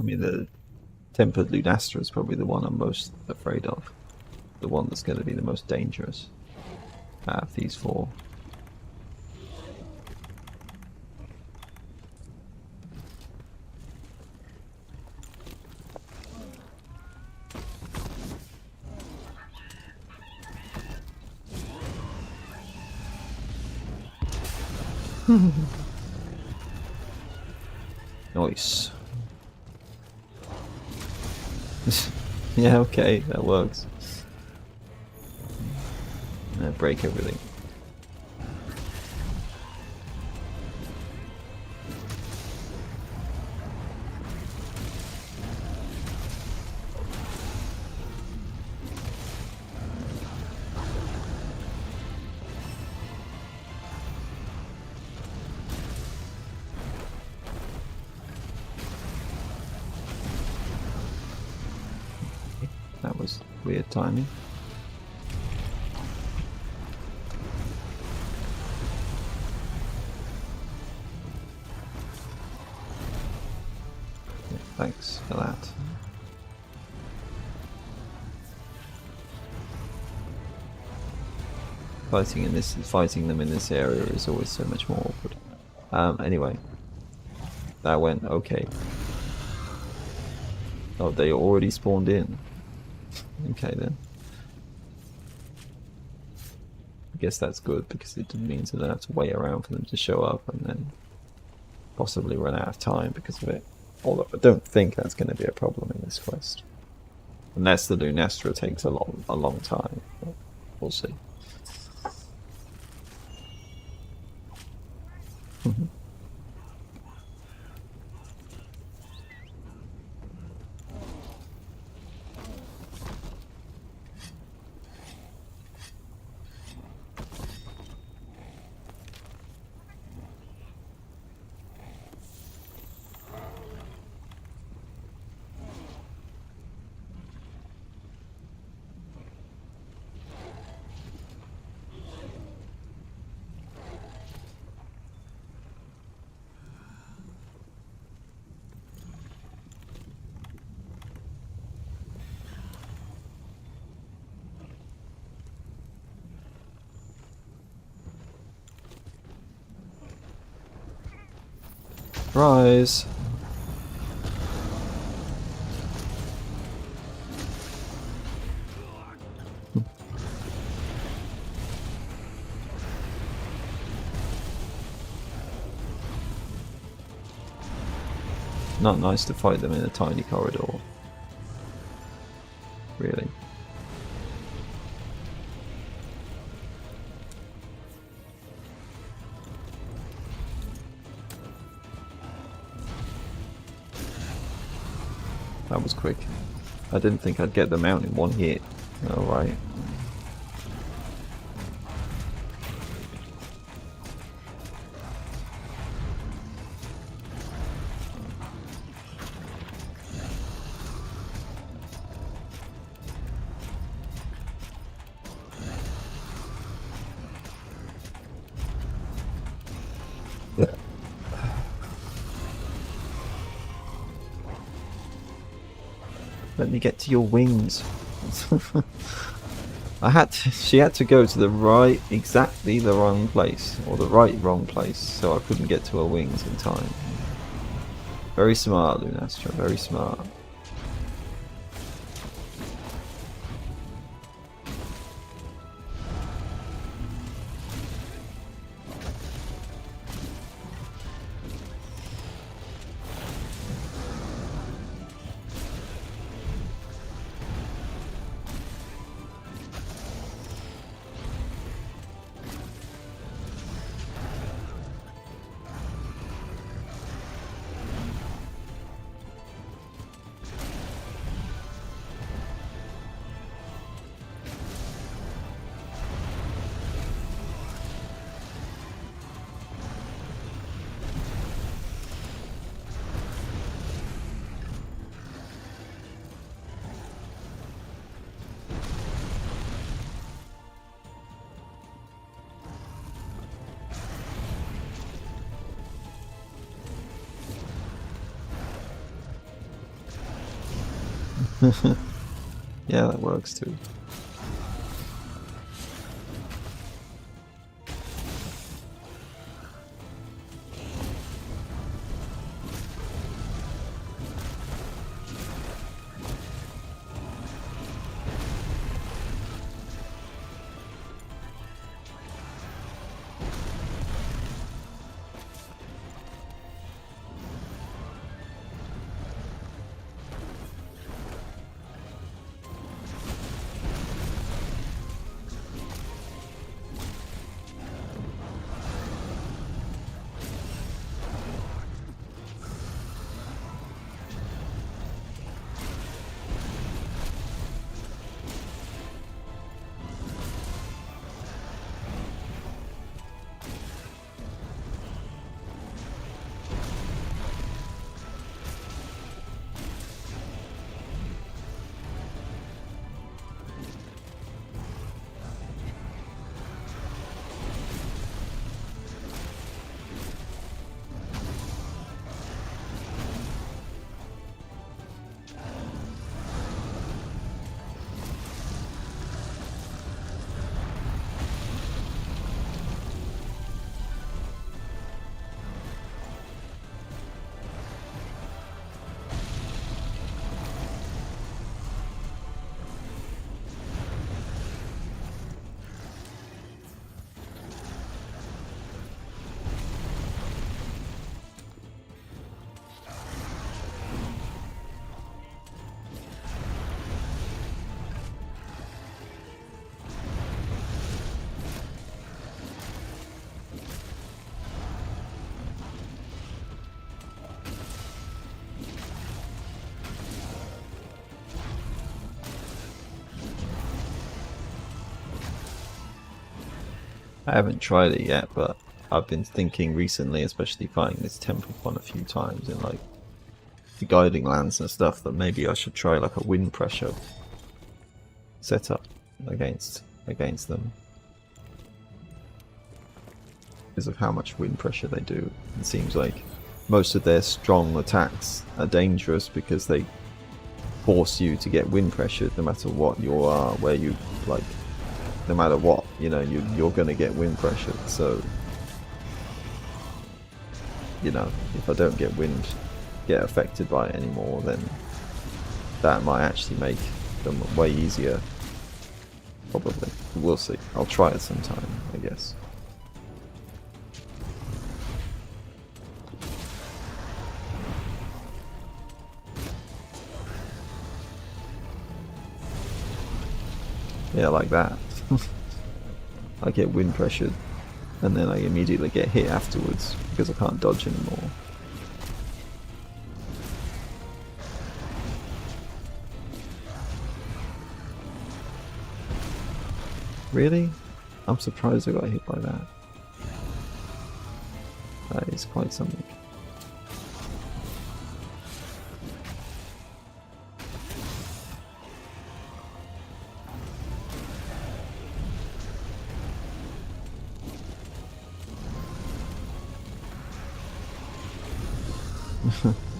S1: I mean, the Tempered Lunastra is probably the one I'm most afraid of. The one that's going to be the most dangerous out of these four. Nice. Yeah, okay, that works. Break everything. That was weird timing. Thanks for that. Fighting them in this area is always so much more awkward. Anyway, that went okay. Oh, they already spawned in. Okay then. I guess that's good because it means I don't have to wait around for them to show up and then possibly run out of time because of it. Although I don't think that's going to be a problem in this quest, unless the Lunastra takes a long time. But we'll see. Rise. Not nice to fight them in a tiny corridor. Really. That was quick. I didn't think I'd get them out in one hit. Alright. Let me get to your wings. She had to go to the exactly the wrong place, or the wrong place, so I couldn't get to her wings in time. Very smart, Lunastra, very smart. Yeah, that works too. I haven't tried it yet, but I've been thinking recently, especially fighting this temple one a few times in like the guiding lands and stuff, that maybe I should try like a wind pressure setup against them. Because of how much wind pressure they do. It seems like most of their strong attacks are dangerous because they force you to get wind pressure no matter what you are, where you like, no matter what, you know, you're gonna get wind pressure. So, you know, if I don't get affected by it anymore, then that might actually make them way easier. Probably. We'll see. I'll try it sometime, I guess. Yeah, like that. I get wind pressured, and then I immediately get hit afterwards because I can't dodge anymore. Really? I'm surprised I got hit by that. That is quite something.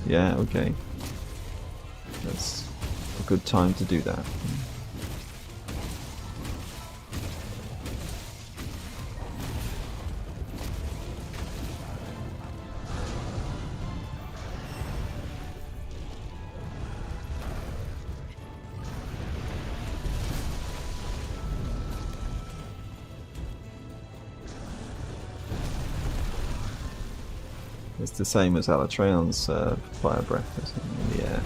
S1: Yeah, okay. That's a good time to do that. It's the same as Alatreon's fire breath, isn't it, in the air.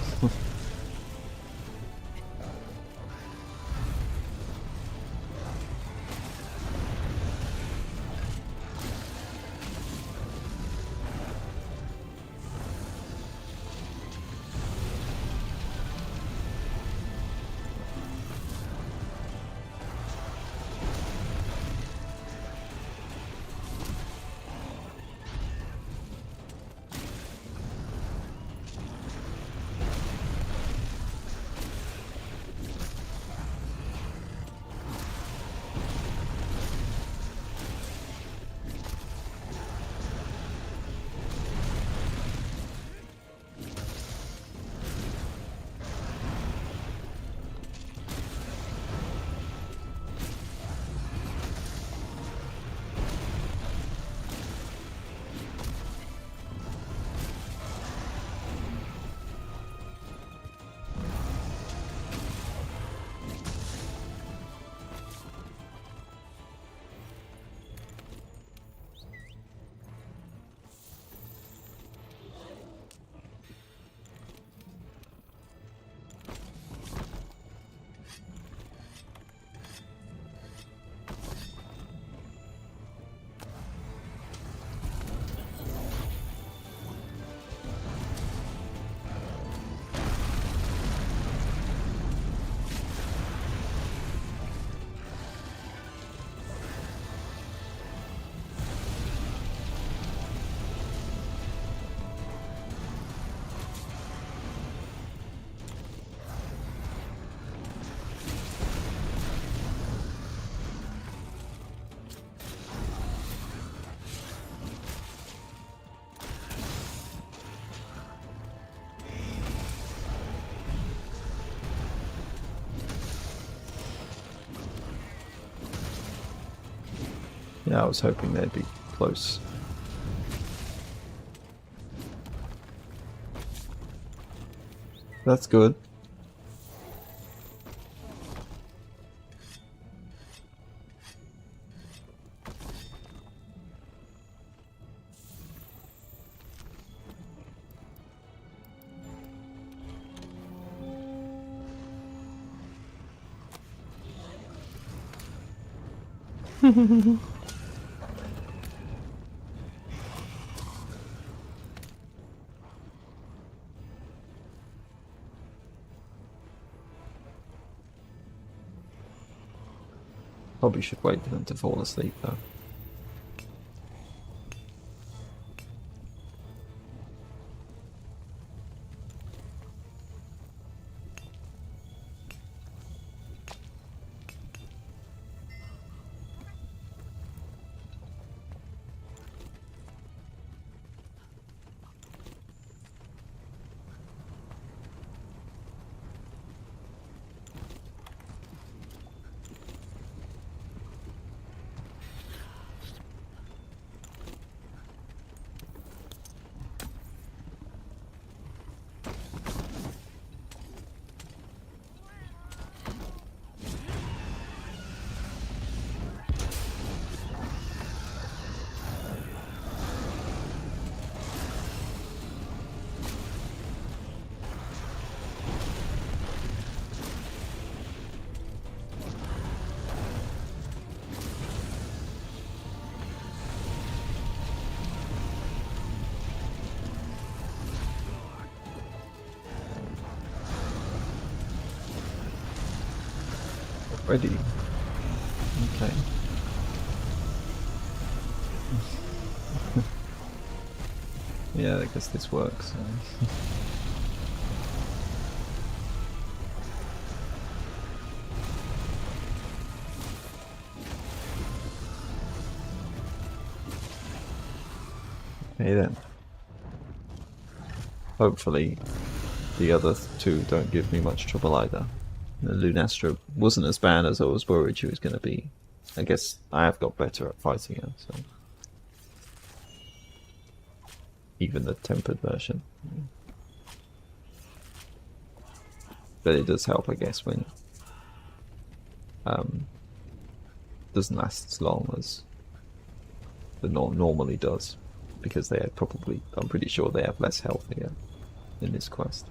S1: Yeah, I was hoping they'd be close. That's good. Probably should wait for them to fall asleep though. Ready. Okay. Yeah, I guess this works. Okay then. Hopefully the other two don't give me much trouble either. The Lunastra wasn't as bad as I was worried she was going to be. I guess I have got better at fighting her, so. Even the tempered version. But it does help, I guess, when doesn't last as long as the normally does, because they have probably, I'm pretty sure they have less health here in this quest.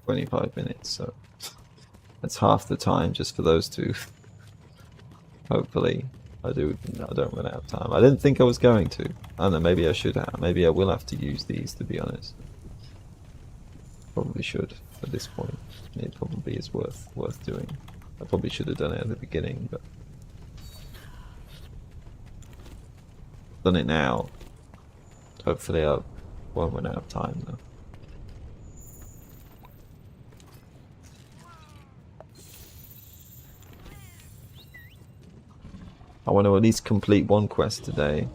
S1: $25, so that's half the time just for those two. Hopefully I don't run out of time. I didn't think I was going to. I don't know, maybe I should have. Maybe I will have to use these, to be honest. Probably should at this point. It probably is worth doing. I probably should have done it at the beginning, but done it now. Hopefully I won't run out of time though. I want to at least complete one quest today.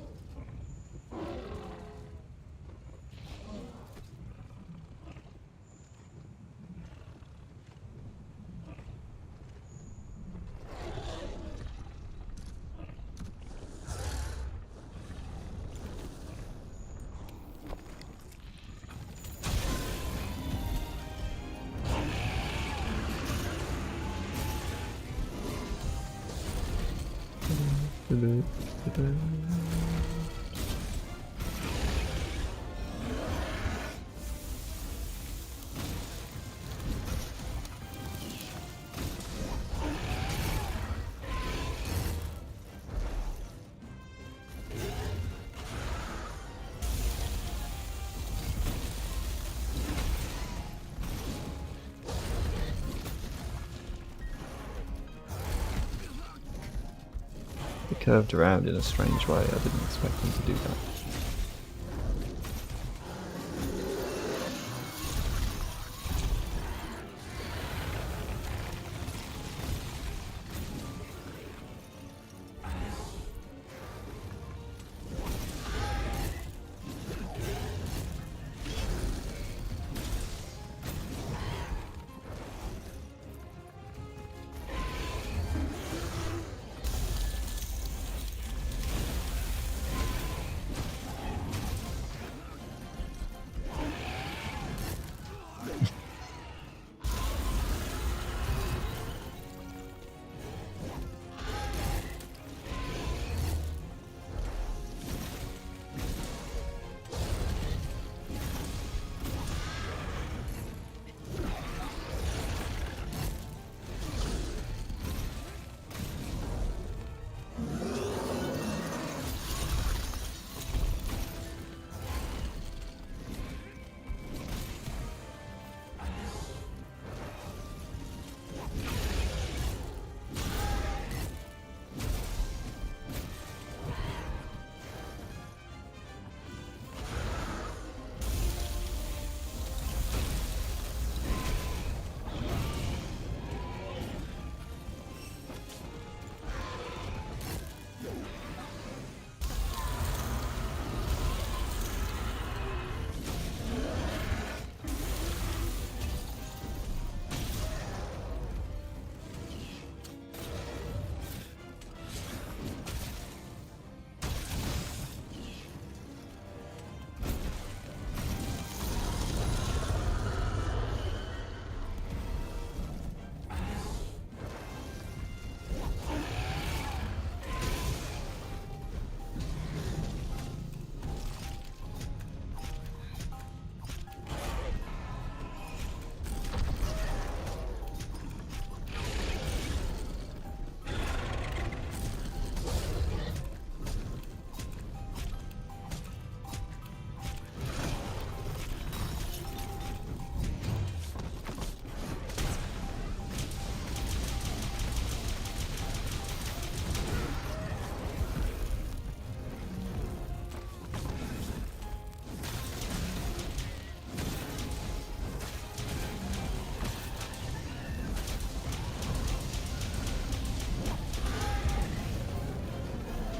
S1: It curved around in a strange way. I didn't expect him to do that.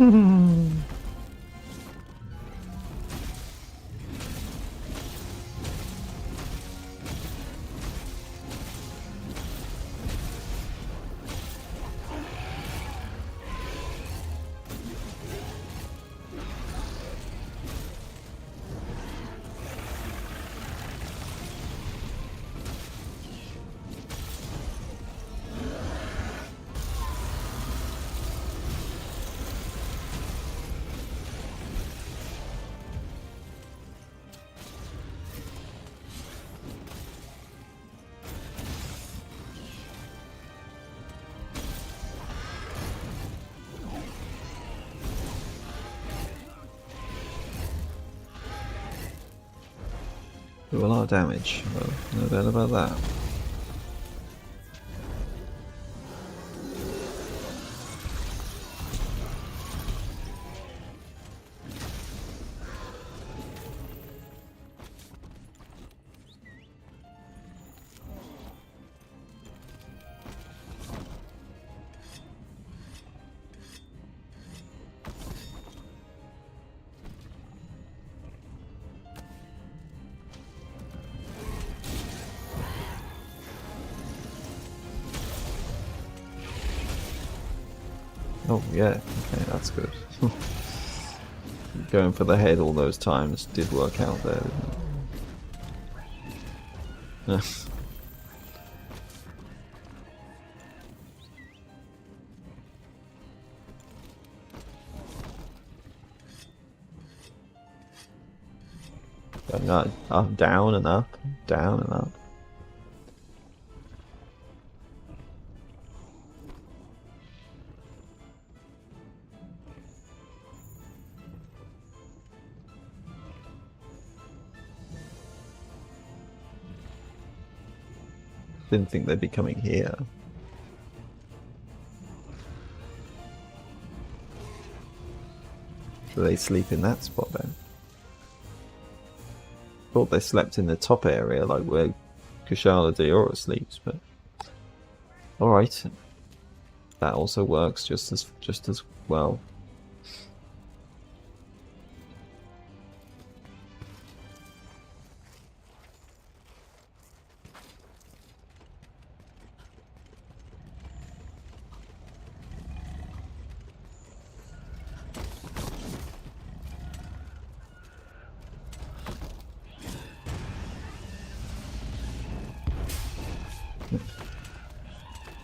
S1: Do a lot of damage. Well, no doubt about that. Oh yeah, okay, that's good. Going for the head all those times did work out there, didn't it? Going up, down and up, down and up. Didn't think they'd be coming here. Do they sleep in that spot then? Thought they slept in the top area, like where Kushala Daora sleeps, but alright. That also works just as well.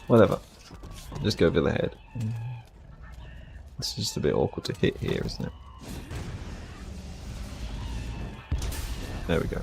S1: Whatever. Just go over the head. It's just a bit awkward to hit here, isn't it? There we go.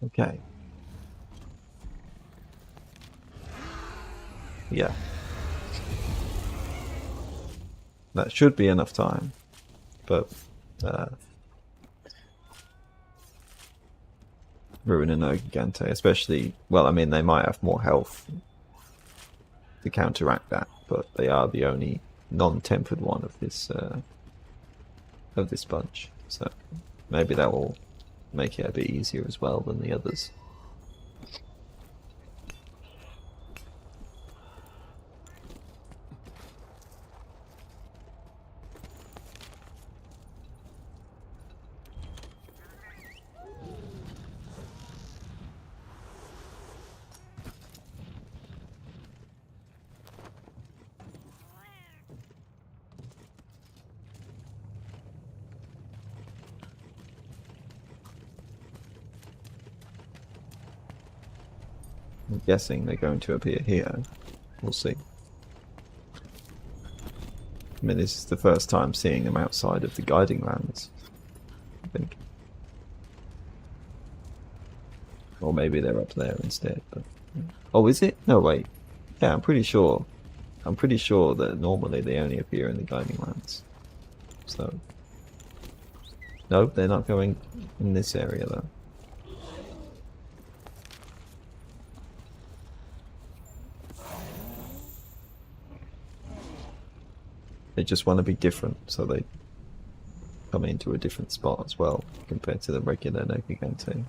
S1: Okay. Yeah. That should be enough time, but Ruin and No Gigante, especially, well, I mean, they might have more health to counteract that, but they are the only non-tempered one of this bunch, so maybe that will make it a bit easier as well than the others. I'm guessing they're going to appear here. We'll see. I mean, this is the first time seeing them outside of the guiding lands, I think. Or maybe they're up there instead. But... Oh, is it? No, wait. Yeah, I'm pretty sure. I'm pretty sure that normally they only appear in the guiding lands. So... No, they're not going in this area, though. They just want to be different, so they come into a different spot as well, compared to the regular Nokugan team.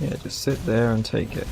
S1: Yeah, just sit there and take it.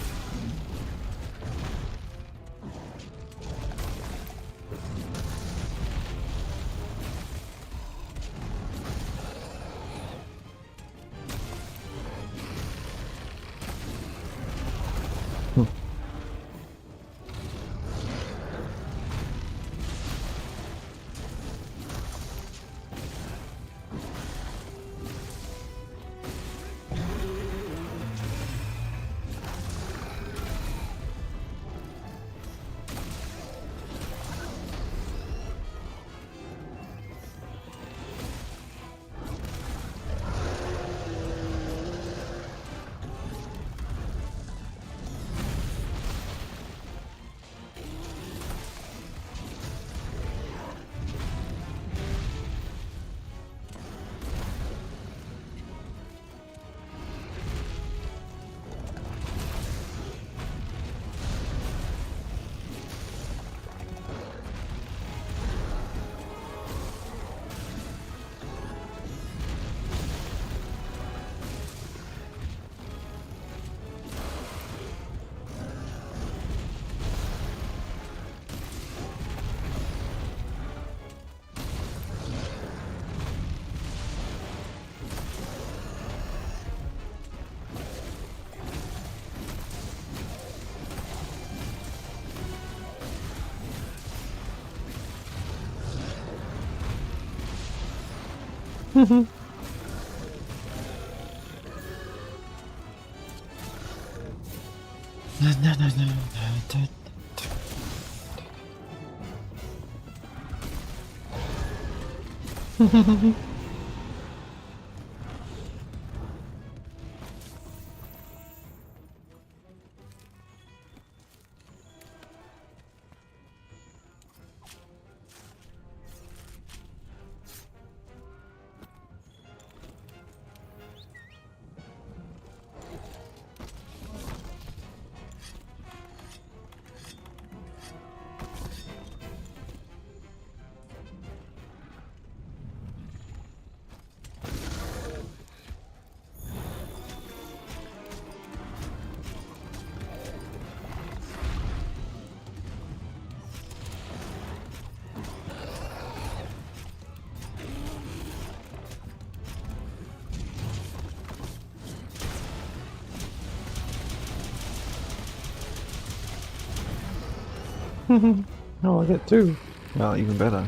S1: Oh, I get two. Well, even better.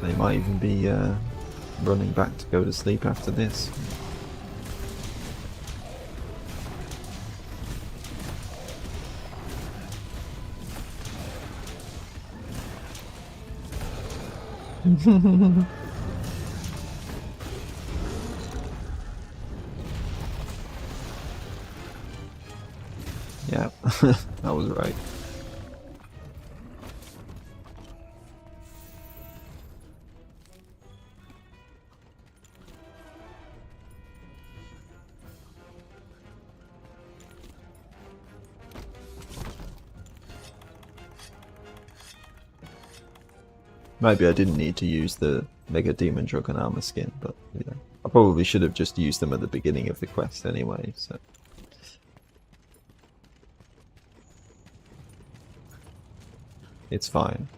S1: They might even be running back to go to sleep after this. Yeah, that was right. Maybe I didn't need to use the Mega Demon Dragon Armor skin, but you know, I probably should have just used them at the beginning of the quest anyway, so. It's fine.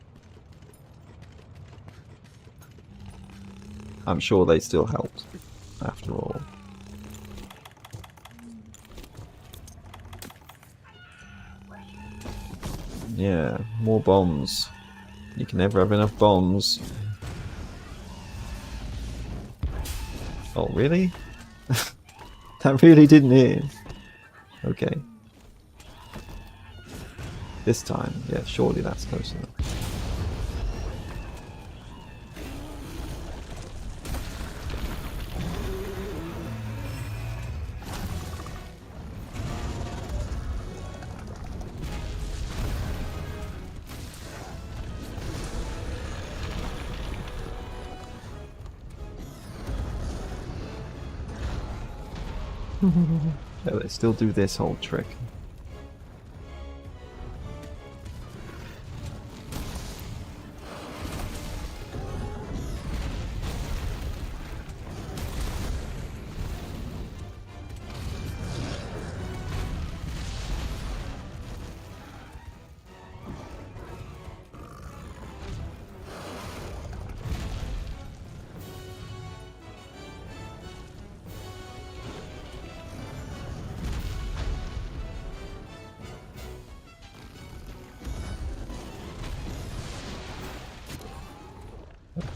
S1: I'm sure they still helped, after all. Yeah, more bombs. You can never have enough bombs. Oh, really? That really didn't hit. Okay. This time, yeah, surely that's close enough. Yeah, they still do this whole trick.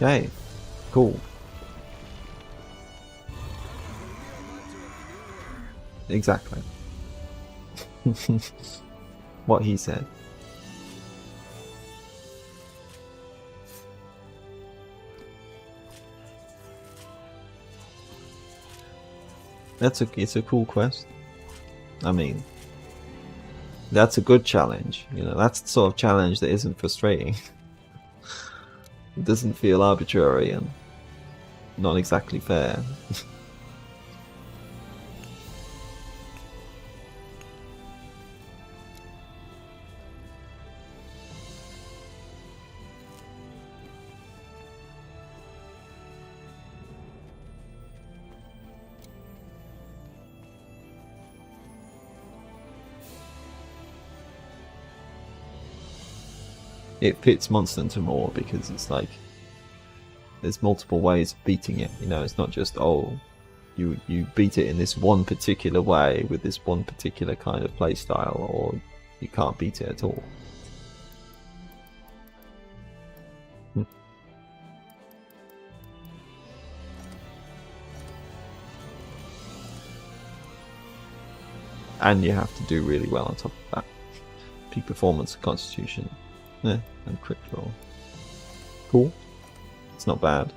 S1: Okay, cool. Exactly. What he said. It's a cool quest. I mean, that's a good challenge. You know, that's the sort of challenge that isn't frustrating. It doesn't feel arbitrary and not exactly fair. It fits Monster Hunter more because it's like there's multiple ways of beating it. You know, it's not just you beat it in this one particular way with this one particular kind of play style, or you can't beat it at all. And you have to do really well on top of that. Peak performance, constitution, and crit roll. Cool. It's not bad.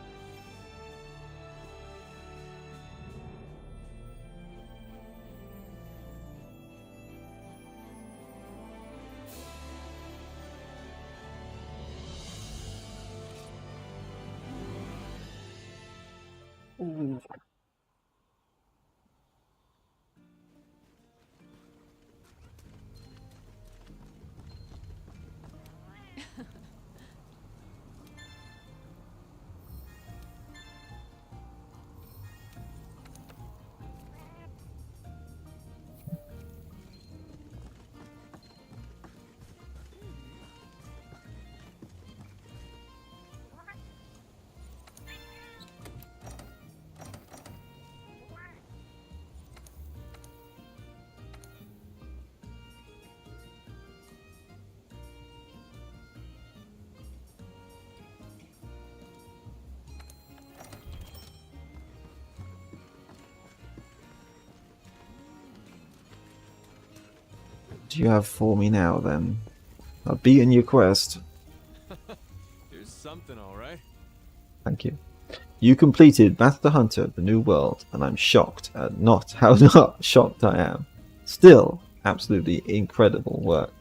S1: Do you have for me now, then? I've beaten your quest.
S2: Here's something, all right.
S1: Thank you. You completed Master Hunter of the New World, and I'm shocked at how not shocked I am. Still, absolutely incredible work.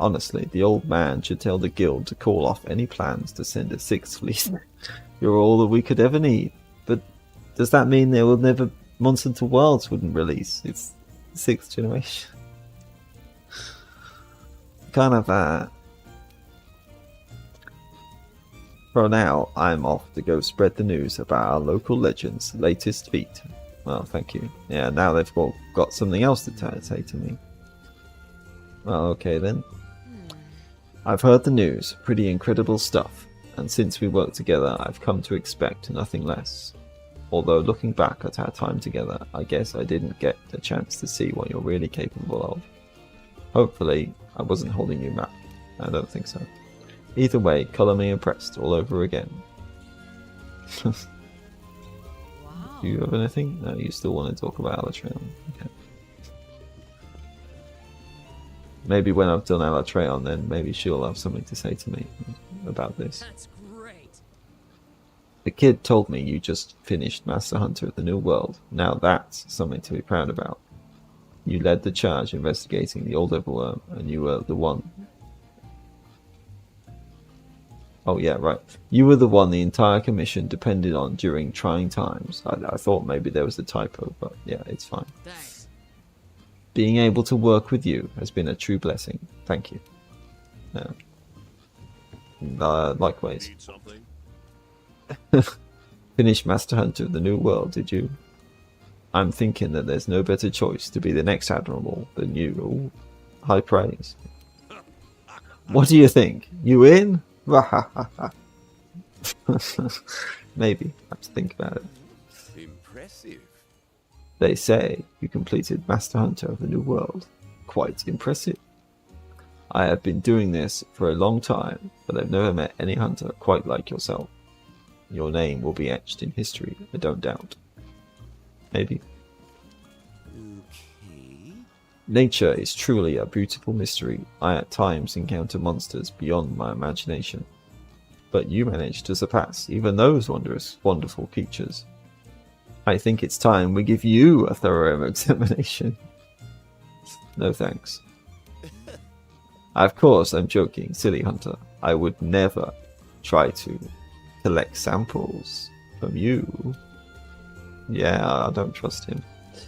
S1: Honestly, the old man should tell the guild to call off any plans to send a sixth fleet. You're all that we could ever need. But does that mean there will never Monster Hunter Worlds wouldn't release? It's 6th generation. Kind of for now, I'm off to go spread the news about our local legend's latest feat. Well, thank you. Yeah, now they've got something else to say to me. Well, okay then. I've heard the news, pretty incredible stuff, and since we worked together, I've come to expect nothing less. Although looking back at our time together, I guess I didn't get a chance to see what you're really capable of. Hopefully, I wasn't holding you back. I don't think so. Either way, colour me impressed all over again.
S4: Wow.
S1: Do you have anything? No, you still want to talk about Alatreon. Okay. Maybe when I've done Alatreon, then maybe she'll have something to say to me about this.
S4: That's great.
S1: The kid told me you just finished Master Hunter of the New World. Now that's something to be proud about. You led the charge investigating the old overworm, and you were the one. Oh yeah, right. You were the one the entire commission depended on during trying times. I thought maybe there was a typo, but yeah, it's fine.
S4: Thanks.
S1: Being able to work with you has been a true blessing. Thank you. Likewise.
S2: Need something?
S1: Finish Master Hunter of the New World, did you? I'm thinking that there's no better choice to be the next Admiral than you. Ooh, high praise. What do you think? You in? Maybe. I have to think about it.
S2: Impressive.
S1: They say you completed Master Hunter of the New World. Quite impressive. I have been doing this for a long time, but I've never met any hunter quite like yourself. Your name will be etched in history, I don't doubt. Maybe.
S2: Okay.
S1: Nature is truly a beautiful mystery. I at times encounter monsters beyond my imagination. But you managed to surpass even those wonderful creatures. I think it's time we give you a thorough examination. No thanks. Of course, I'm joking, silly hunter. I would never try to collect samples from you. Yeah, I don't trust him.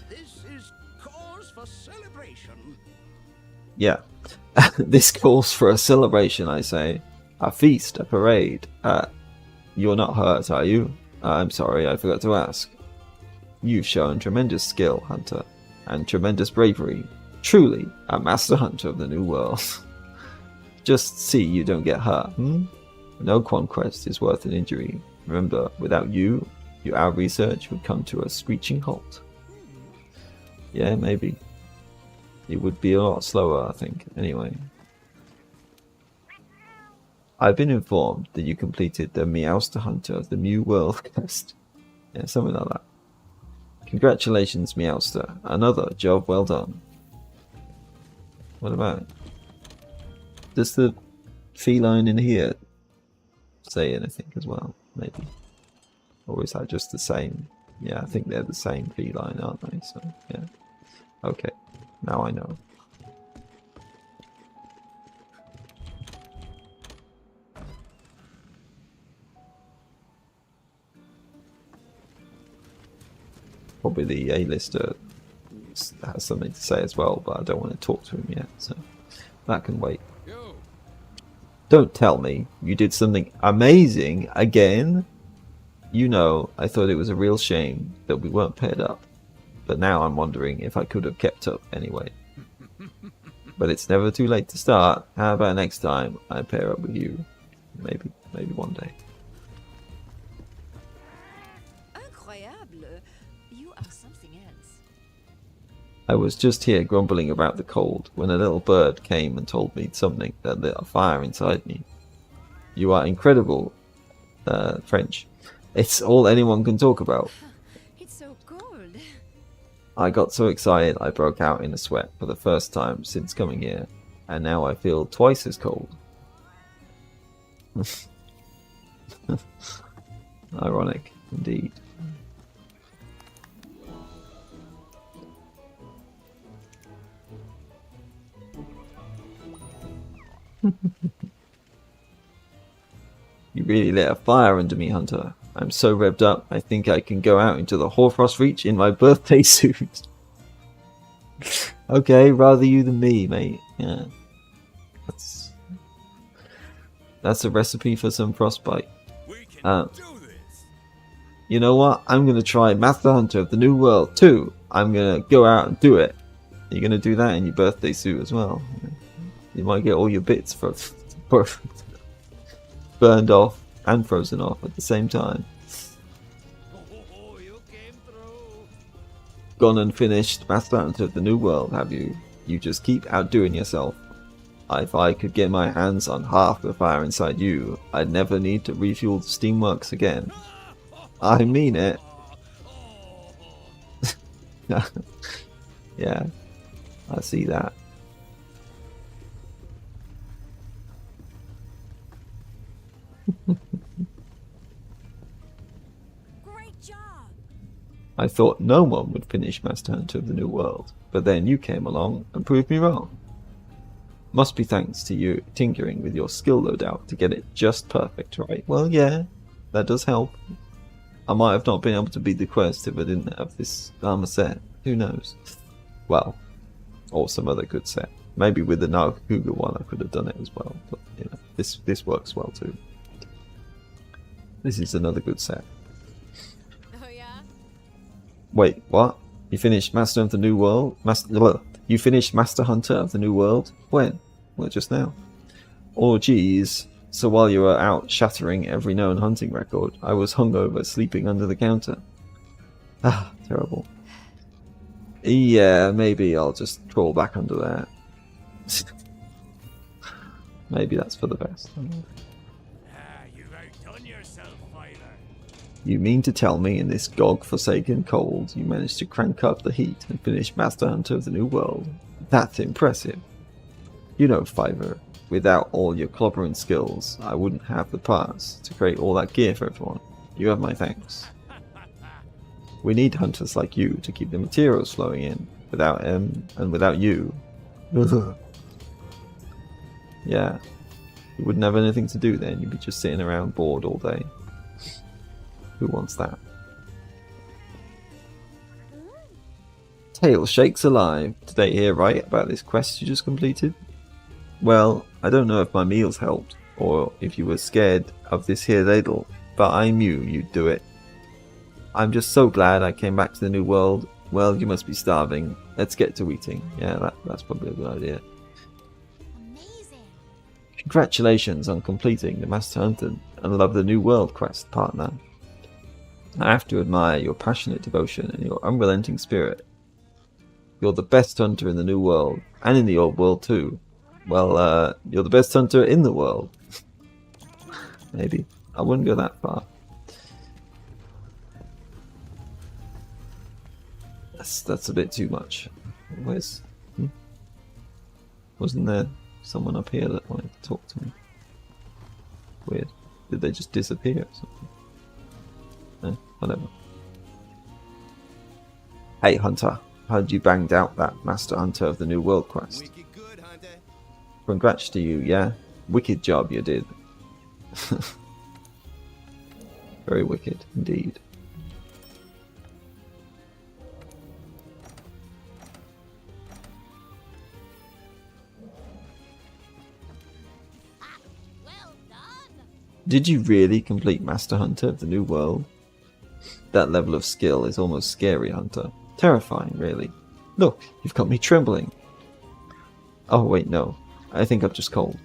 S2: This is cause for celebration.
S1: Yeah. This calls for a celebration, I say. A feast, a parade. You're not hurt, are you? I'm sorry, I forgot to ask. You've shown tremendous skill, Hunter, and tremendous bravery. Truly, a master hunter of the New World. Just see you don't get hurt, No conquest is worth an injury. Remember, without you, our research would come to a screeching halt. Yeah, maybe. It would be a lot slower, I think. Anyway. I've been informed that you completed the Monster Hunter of the New World quest. Yeah, something like that. Congratulations, Meowster. Another job well done. What about it? Does the feline in here say anything as well? Maybe. Or is that just the same? Yeah, I think they're the same feline, aren't they? So, yeah. Okay. Now I know. Probably the A-lister has something to say as well, but I don't want to talk to him yet, so that can wait.
S2: Yo,
S1: Don't tell me you did something amazing again. You know, I thought it was a real shame that we weren't paired up, but now I'm wondering if I could have kept up anyway. But it's never too late to start. How about next time I pair up with you? Maybe one day.
S4: Incroyable. You are something else.
S1: I was just here grumbling about the cold when a little bird came and told me something that lit a fire inside me. You are incredible, French. It's all anyone can talk about.
S4: It's so cold.
S1: I got so excited I broke out in a sweat for the first time since coming here, and now I feel twice as cold. Ironic, indeed. You really lit a fire under me, Hunter. I'm so revved up, I think I can go out into the Hoarfrost Reach in my birthday suit. Okay, rather you than me, mate. Yeah. That's a recipe for some frostbite.
S2: we can do this.
S1: You know what? I'm going to try Monster Hunter of the New World too. I'm going to go out and do it. You're going to do that in your birthday suit as well. You might get all your bits burned off and frozen off at the same time.
S2: Oh, you came through.
S1: Gone and finished Monster Hunter of the New World, have you? You just keep outdoing yourself. If I could get my hands on half the fire inside you, I'd never need to refuel the steamworks again. I mean it. Yeah, I see that.
S4: Great job.
S1: I thought no one would finish Monster Hunter of the New World, but then you came along and proved me wrong. Must be thanks to you tinkering with your skill, no doubt, to get it just perfect, right? Well, yeah, that does help. I might have not been able to beat the quest if I didn't have this armor set. Who knows? Well, or some other good set. Maybe with the Nagakuga one I could have done it as well, but you know, this works well too. This is another good set.
S3: Oh yeah?
S1: Wait, what? You finished Master of the New World? You finished Master Hunter of the New World? When? Well, just now. Oh, geez. So while you were out shattering every known hunting record, I was hungover sleeping under the counter. Ah, terrible. Yeah, maybe I'll just crawl back under there. Maybe that's for the best.
S2: You've outdone yourself, Fighter.
S1: You mean to tell me in this God-forsaken cold you managed to crank up the heat and finish Master Hunter of the New World? That's impressive. You know, Fiver, without all your clobbering skills, I wouldn't have the parts to create all that gear for everyone. You have my thanks. We need hunters like you to keep the materials flowing in. Without and without you... Yeah. You wouldn't have anything to do then, you'd be just sitting around bored all day. Who wants that? Tail shakes alive. Did they hear right about this quest you just completed? Well, I don't know if my meals helped, or if you were scared of this here ladle, but I knew you'd do it. I'm just so glad I came back to the new world. Well, you must be starving. Let's get to eating. Yeah, that's probably a good idea.
S3: Amazing.
S1: Congratulations on completing the Master Hunter and Love the New World quest, partner. I have to admire your passionate devotion and your unrelenting spirit. You're the best hunter in the New World, and in the Old World too. Well, you're the best hunter in the world. Maybe. I wouldn't go that far. That's a bit too much. Where's... Wasn't there someone up here that wanted to talk to me? Weird. Did they just disappear or something? No, whatever. Hey Hunter, heard you banged out that Master Hunter of the New World quest.
S5: Wicked good, Hunter.
S1: Congrats to you, yeah? Wicked job you did. Very wicked, indeed.
S3: Well done.
S1: Did you really complete Master Hunter of the New World? That level of skill is almost scary, Hunter. Terrifying, really. Look, you've got me trembling. Oh, wait, no. I think I'm just cold.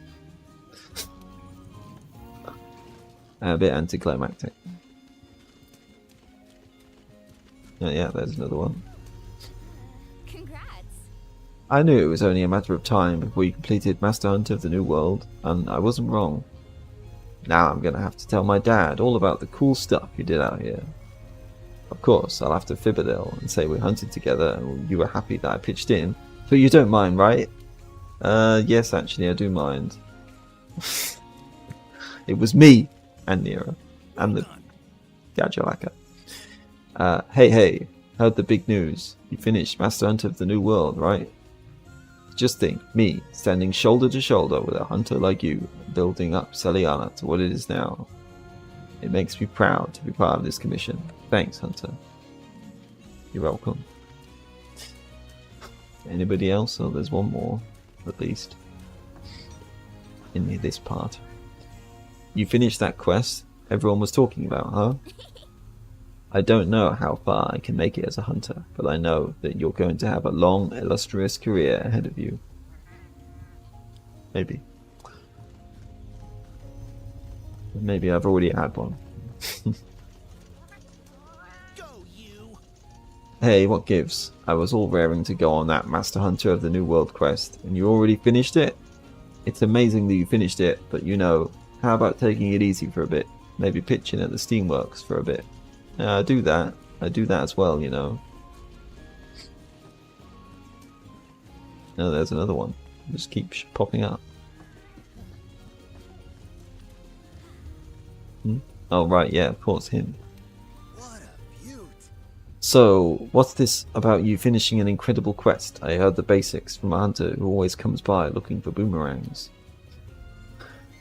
S1: A bit anticlimactic. Oh, yeah, there's another one.
S3: Congrats.
S1: I knew it was only a matter of time before you completed Master Hunter of the New World, and I wasn't wrong. Now I'm gonna have to tell my dad all about the cool stuff you did out here. Of course, I'll have to fibberdale and say we hunted together and you were happy that I pitched in. But you don't mind, right? Yes, actually, I do mind. It was me and Nira and the Gajalaka. Hey, heard the big news. You finished Master Hunter of the New World, right? Just think, me, standing shoulder to shoulder with a hunter like you, building up Celiana to what it is now. It makes me proud to be part of this commission. Thanks, Hunter. You're welcome. Anybody else? Oh, there's one more, at least. In this part. You finished that quest everyone was talking about, huh? I don't know how far I can make it as a hunter, but I know that you're going to have a long, illustrious career ahead of you. Maybe. Maybe I've already had one.
S5: Go, you.
S1: Hey, what gives? I was all raring to go on that Master Hunter of the New World quest, and you already finished it? It's amazing that you finished it, but you know, how about taking it easy for a bit? Maybe pitching at the Steamworks for a bit. I do that. I do that as well, you know. No, there's another one. It just keeps popping up. Oh, right, yeah, of course, him.
S5: What a beaut.
S1: So, what's this about you finishing an incredible quest? I heard the basics from a hunter who always comes by looking for boomerangs.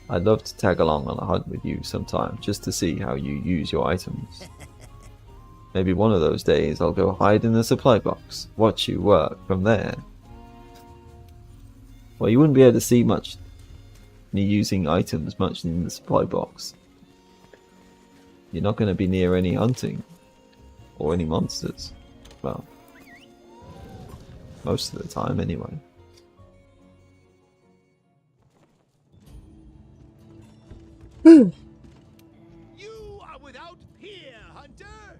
S1: I'd love to tag along on a hunt with you sometime, just to see how you use your items. Maybe one of those days I'll go hide in the supply box, watch you work from there. Well, you wouldn't be able to see much me using items much in the supply box. You're not going to be near any hunting or any monsters. Well, most of the time anyway.
S5: You are without peer, Hunter.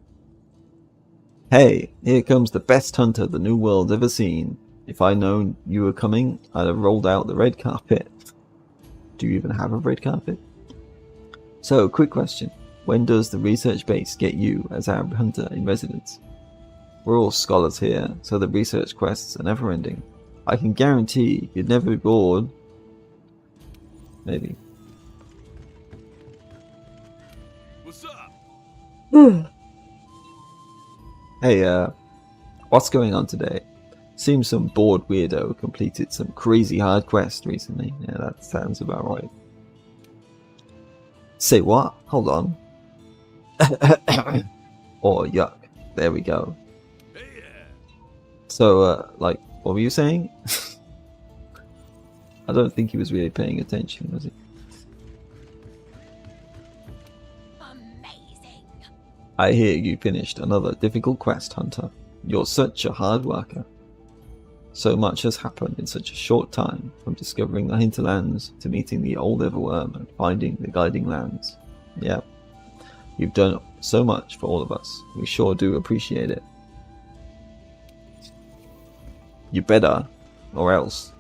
S1: Hey, here comes the best hunter the New World ever seen. If I'd known you were coming, I'd have rolled out the red carpet. Do you even have a red carpet? So, quick question. When does the research base get you as our hunter in residence? We're all scholars here, so the research quests are never ending. I can guarantee you'd never be bored. Maybe.
S2: What's up?
S1: Hey, what's going on today? Seems some bored weirdo completed some crazy hard quest recently. Yeah, that sounds about right. Say what? Hold on. Oh, yuck. There we go.
S2: Hey,
S1: So, like, what were you saying? I don't think he was really paying attention, was he?
S3: Amazing.
S1: I hear you finished another difficult quest, Hunter. You're such a hard worker. So much has happened in such a short time, from discovering the hinterlands to meeting the old Everworm and finding the guiding lands. Yeah, you've done so much for all of us. We sure do appreciate it. You better, or else.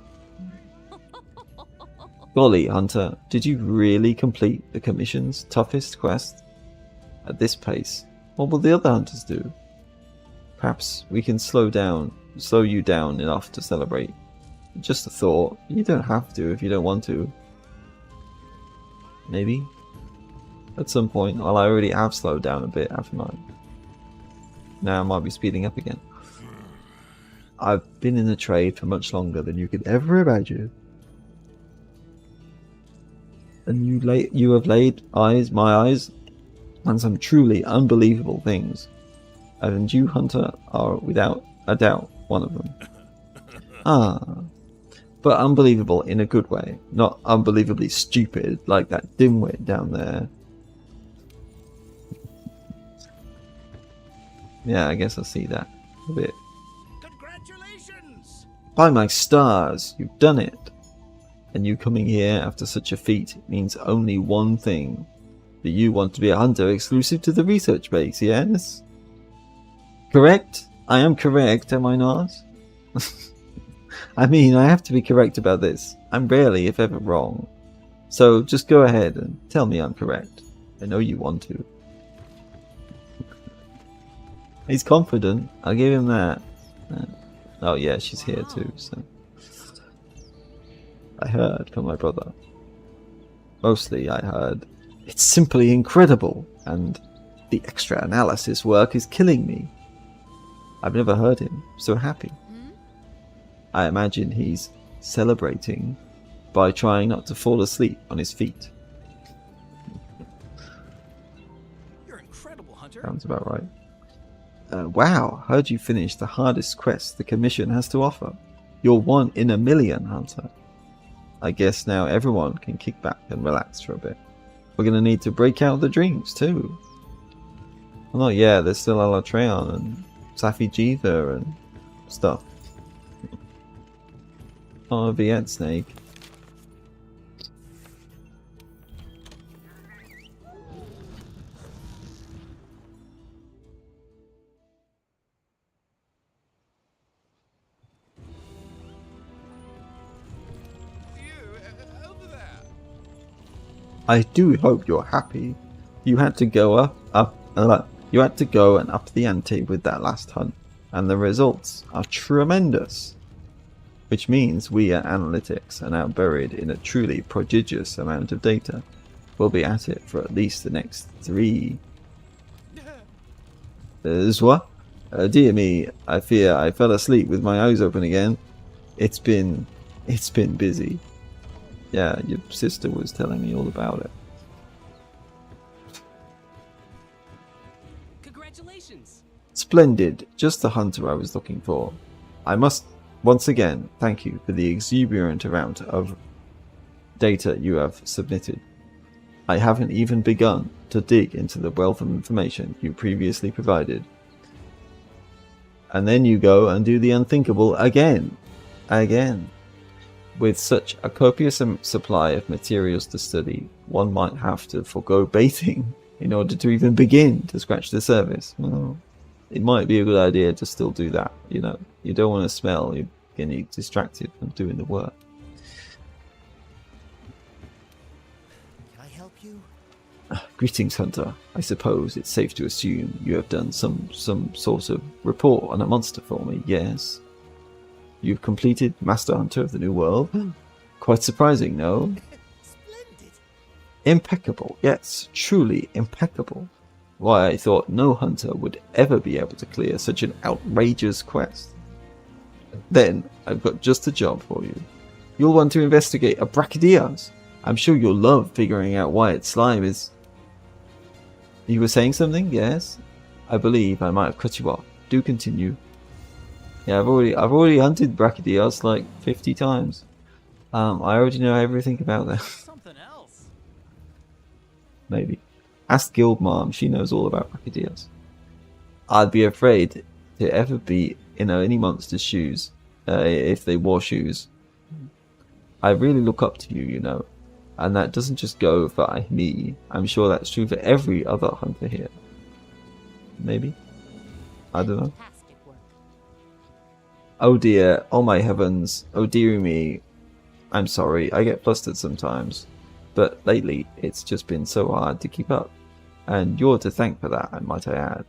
S1: Golly, Hunter, did you really complete the commission's toughest quest? At this pace, what will the other hunters do? Perhaps we can slow you down enough to celebrate. Just a thought. You don't have to if you don't want to. Maybe? At some point. Well, I already have slowed down a bit, haven't I? Now I might be speeding up again. I've been in the trade for much longer than you could ever imagine. And you have laid my eyes on some truly unbelievable things. And you, Hunter, are without a doubt one of them. But unbelievable in a good way, not unbelievably stupid like that dimwit down there. Yeah, I guess I see that a bit.
S5: Congratulations!
S1: By my stars, you've done it. And you coming here after such a feat means only one thing. That you want to be a hunter exclusive to the research base, yes? Correct? I am correct, am I not? I mean, I have to be correct about this. I'm rarely, if ever, wrong. So just go ahead and tell me I'm correct. I know you want to. He's confident. I'll give him that. Oh yeah, she's here too, so... I heard from my brother. Mostly I heard, it's simply incredible, and the extra analysis work is killing me. I've never heard him so happy. I imagine he's celebrating by trying not to fall asleep on his feet.
S5: You're incredible, Hunter.
S1: Sounds about right. Wow, heard you finish the hardest quest the Commission has to offer. You're 1 in a million, Hunter. I guess now everyone can kick back and relax for a bit. We're going to need to break out the dreams too. Well, yeah, there's still Alatreon and Safi Jiva and stuff. Oh, Viet Snake.
S5: Over there.
S1: I do hope you're happy. You had to go you had to go and up the ante with that last hunt, and the results are tremendous. Which means we at Analytics are now buried in a truly prodigious amount of data. We'll be at it for at least the next 3. What? Dear me, I fear I fell asleep with my eyes open again. It's been busy. Yeah, your sister was telling me all about it.
S6: Congratulations!
S1: Splendid, just the hunter I was looking for. I must once again thank you for the exuberant amount of data you have submitted. I haven't even begun to dig into the wealth of information you previously provided. And then you go and do the unthinkable again. With such a copious supply of materials to study, one might have to forego baiting in order to even begin to scratch the surface. Well, it might be a good idea to still do that, you know. You don't want to smell, you're getting distracted from doing the work.
S5: Can I help you?
S1: Greetings, Hunter. I suppose it's safe to assume you have done some sort of report on a monster for me, yes? You've completed Master Hunter of the New World? Quite surprising, no?
S5: Splendid.
S1: Impeccable, yes, truly impeccable. Why, I thought no hunter would ever be able to clear such an outrageous quest. Then, I've got just a job for you. You'll want to investigate a Brachydios. I'm sure you'll love figuring out why its slime is... You were saying something? Yes? I believe I might have cut you off. Do continue. Yeah, I've already hunted Brachydios like 50 times. I already know everything about them.
S6: Something else.
S1: Maybe. Ask Guild Mom, she knows all about Brachydios. I'd be afraid to ever be in any monster's shoes, if they wore shoes. I really look up to you, you know. And that doesn't just go for me. I'm sure that's true for every other hunter here. Maybe? I don't know.
S4: Fantastic work.
S1: Oh dear, oh my heavens, oh dearie me. I'm sorry, I get flustered sometimes. But lately, it's just been so hard to keep up. And you're to thank for that, might I add.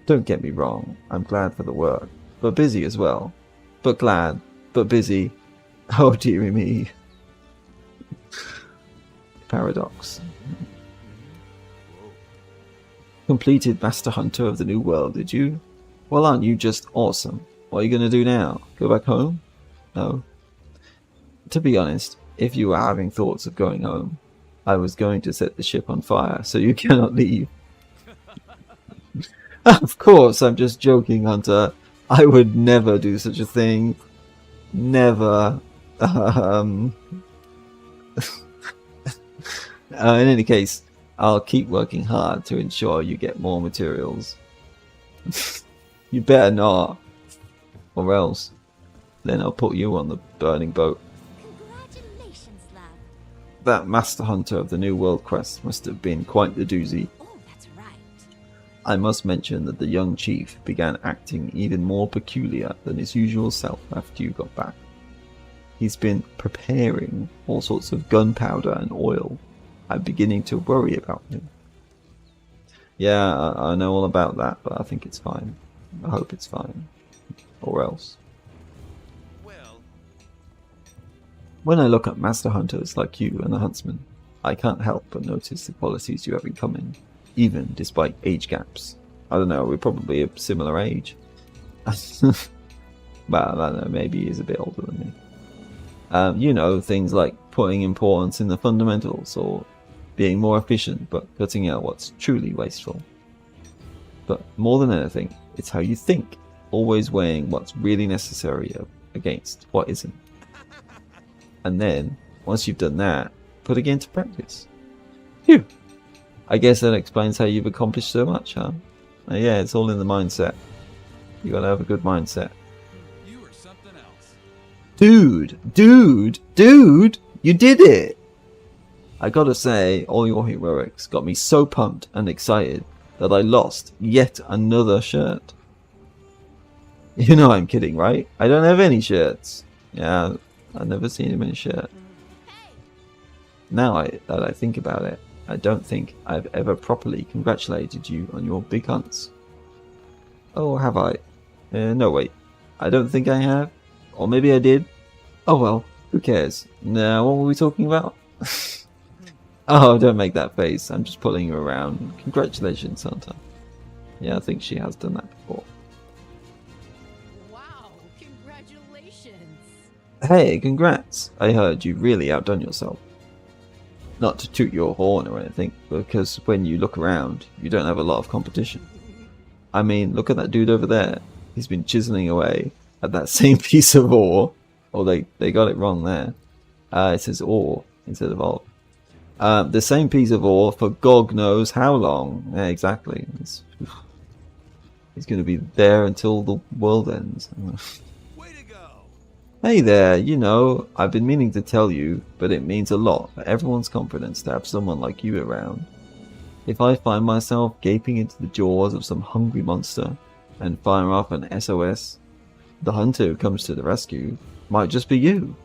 S1: Don't get me wrong, I'm glad for the work, but busy as well. But glad, but busy. Oh dearie me. Paradox. Completed Master Hunter of the New World, did you? Well, aren't you just awesome? What are you going to do now? Go back home? No. To be honest, if you were having thoughts of going home, I was going to set the ship on fire, so you cannot leave. Of course, I'm just joking, Hunter. I would never do such a thing. Never. In any case, I'll keep working hard to ensure you get more materials. You better not. Or else, then I'll put you on the burning boat.
S3: Congratulations, love.
S1: That Master Hunter of the New World quest must have been quite the doozy.
S4: Oh, that's right.
S1: I must mention that the young chief began acting even more peculiar than his usual self after you got back. He's been preparing all sorts of gunpowder and oil. I'm beginning to worry about him. Yeah, I know all about that, but I think it's fine. I hope it's fine. Or else.
S5: Well,
S1: When I look at master hunters like you and the huntsman, I can't help but notice the qualities you have in common, even despite age gaps. I don't know, we're probably a similar age. Well, I don't know, maybe he's a bit older than me. You know, things like putting importance in the fundamentals, or being more efficient but cutting out what's truly wasteful. But more than anything, it's how you think, always weighing what's really necessary against what isn't. And then, once you've done that, put it into practice. Phew! I guess that explains how you've accomplished so much, huh? Yeah, it's all in the mindset. You gotta have a good mindset.
S2: You are something else.
S1: Dude! You did it! I gotta say, all your heroics got me so pumped and excited that I lost yet another shirt. You know I'm kidding, right? I don't have any shirts. Yeah, I've never seen him in a shirt. Now that I think about it, I don't think I've ever properly congratulated you on your big hunts. Oh, have I? No, wait. I don't think I have. Or maybe I did. Oh well, who cares? Now, what were we talking about? Oh, don't make that face. I'm just pulling you around. Congratulations, Hunter. Yeah, I think she has done that before.
S4: Wow, congratulations.
S1: Hey, congrats. I heard you really outdone yourself. Not to toot your horn or anything, because when you look around, you don't have a lot of competition. I mean, look at that dude over there. He's been chiseling away at that same piece of ore. Oh, they got it wrong there. It says ore instead of ore. The same piece of ore for God knows how long. Yeah, exactly. He's going to be there until the world ends.
S5: way to go!
S1: Hey there, you know, I've been meaning to tell you, but it means a lot for everyone's confidence to have someone like you around. If I find myself gaping into the jaws of some hungry monster and fire off an SOS, the hunter who comes to the rescue might just be you.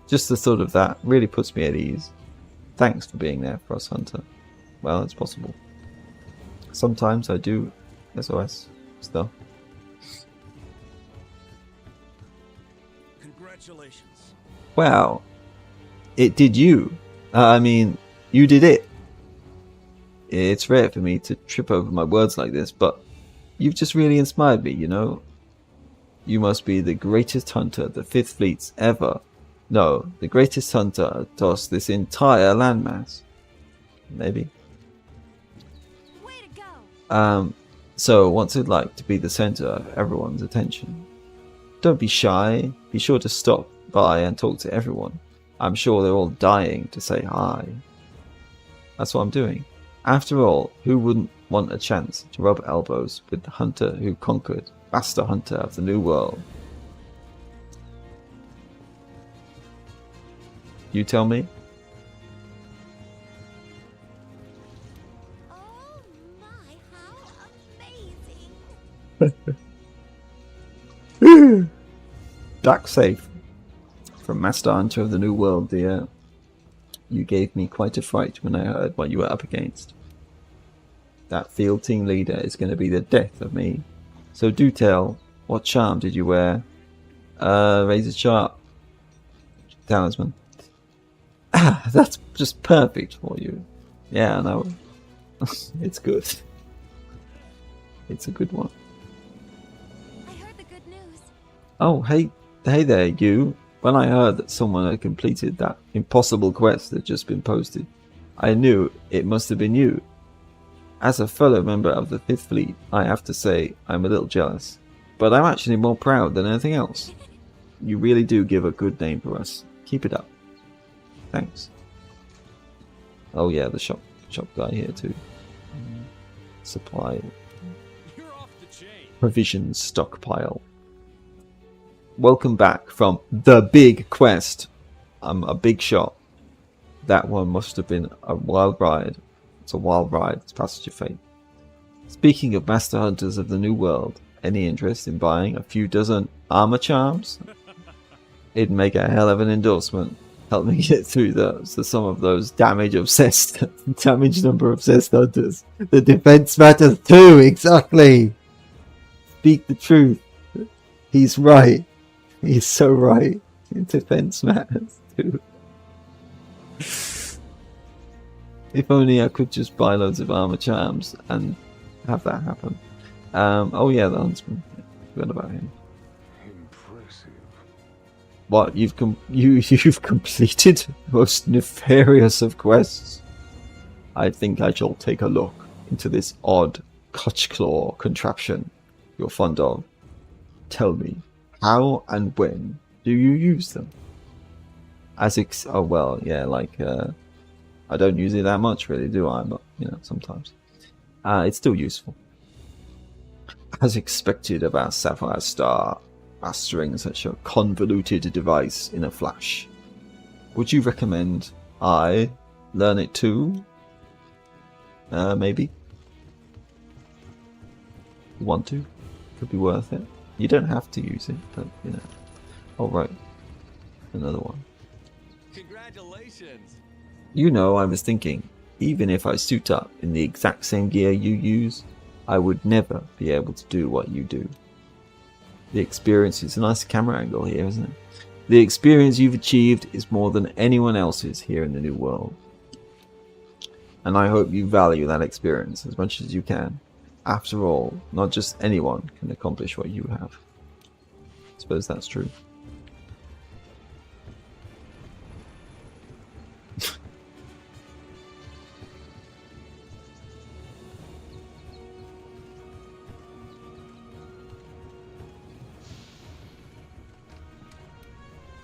S1: Just the thought of that really puts me at ease. Thanks for being there for us, Hunter. Well, it's possible. Sometimes I do SOS stuff.
S5: Congratulations.
S1: Wow. It did you. I mean, you did it. It's rare for me to trip over my words like this, but you've just really inspired me, you know? You must be the greatest hunter the Fifth Fleet's ever. No, the greatest hunter across this entire landmass. Maybe.
S3: Way to go.
S1: So what's it like to be the center of everyone's attention? Don't be shy. Be sure to stop by and talk to everyone. I'm sure they're all dying to say hi. That's what I'm doing. After all, who wouldn't want a chance to rub elbows with the hunter who conquered, Master Hunter of the New World? You tell me?
S3: Oh my, how amazing!
S1: Back safe. From Master Hunter of the New World, dear. You gave me quite a fright when I heard what you were up against. That field team leader is going to be the death of me. So do tell, what charm did you wear? Razor sharp talisman. Ah, that's just perfect for you. Yeah, I know. It's good. It's a good one.
S3: I heard the good news.
S1: Oh, hey there, you. When I heard that someone had completed that impossible quest that had just been posted, I knew it must have been you. As a fellow member of the 5th Fleet, I have to say I'm a little jealous. But I'm actually more proud than anything else. You really do give a good name for us. Keep it up. Thanks. Oh yeah, the shop guy here too. Supply.
S2: You're off the chain.
S1: Provisions stockpile. Welcome back from the big quest. I'm a big shot. That one must have been a wild ride. It's a wild ride. It's Passage of Fate. Speaking of Master Hunters of the New World, any interest in buying a few dozen armor charms? It'd make a hell of an endorsement. Help me get through some of those damage number obsessed hunters. The defense matters too, exactly. Speak the truth. He's right. He's so right. Defense matters too. If only I could just buy loads of armor charms and have that happen. Oh yeah, the huntsman. Forgot about him.
S7: Impressive.
S1: What, you've completed the most nefarious of quests? I think I shall take a look into this odd clutch-claw contraption you're fond of. Tell me, how and when do you use them? Oh well, yeah, like I don't use it that much, really, do I? But sometimes it's still useful. As expected of our Sapphire Star, mastering such a convoluted device in a flash. Would you recommend I learn it too? Maybe. You want to? Could be worth it. You don't have to use it, but Oh right, another one.
S5: Congratulations.
S1: I was thinking, even if I suit up in the exact same gear you use, I would never be able to do what you do. The experience is a nice camera angle here, isn't it? The experience you've achieved is more than anyone else's here in the New World. And I hope you value that experience as much as you can. After all, not just anyone can accomplish what you have. I suppose that's true.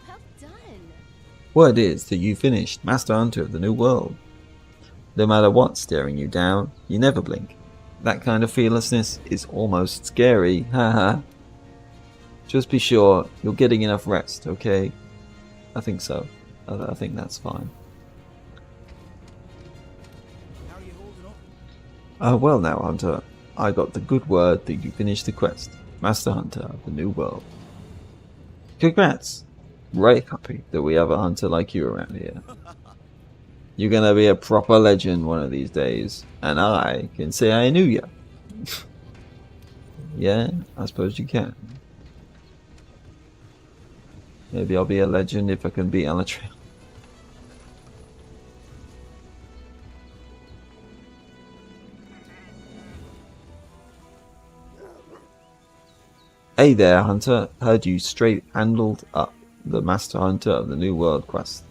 S3: Well done.
S1: Word is that you finished Master Hunter of the New World. No matter what's staring you down, you never blink. That kind of fearlessness is almost scary, haha. Just be sure you're getting enough rest, okay? I think so. I think that's fine.
S2: How are you holding up?
S1: Well now, Hunter, I got the good word that you finished the quest. Master Hunter of the New World. Congrats! Very happy that we have a hunter like you around here. You're gonna be a proper legend one of these days, and I can say I knew you. Yeah, I suppose you can. Maybe I'll be a legend if I can beat Alatreon. Hey there, Hunter. Heard you straight handled up the Master Hunter of the New World quest.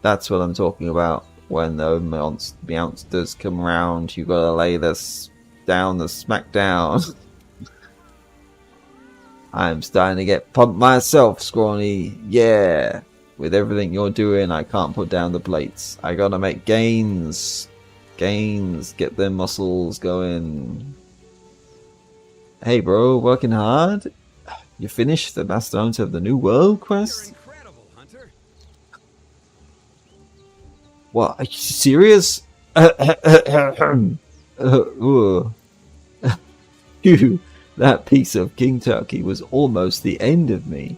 S1: That's what I'm talking about. When the monsters come around, you gotta lay this down, the smack down. I'm starting to get pumped myself, Scrawny. Yeah. With everything you're doing, I can't put down the plates. I gotta make gains. Get them muscles going. Hey bro, working hard? You finished the Master Hunter of the New World quest?
S5: You're incredible, Hunter.
S1: What, are you serious? Phew, that piece of King Turkey was almost the end of me.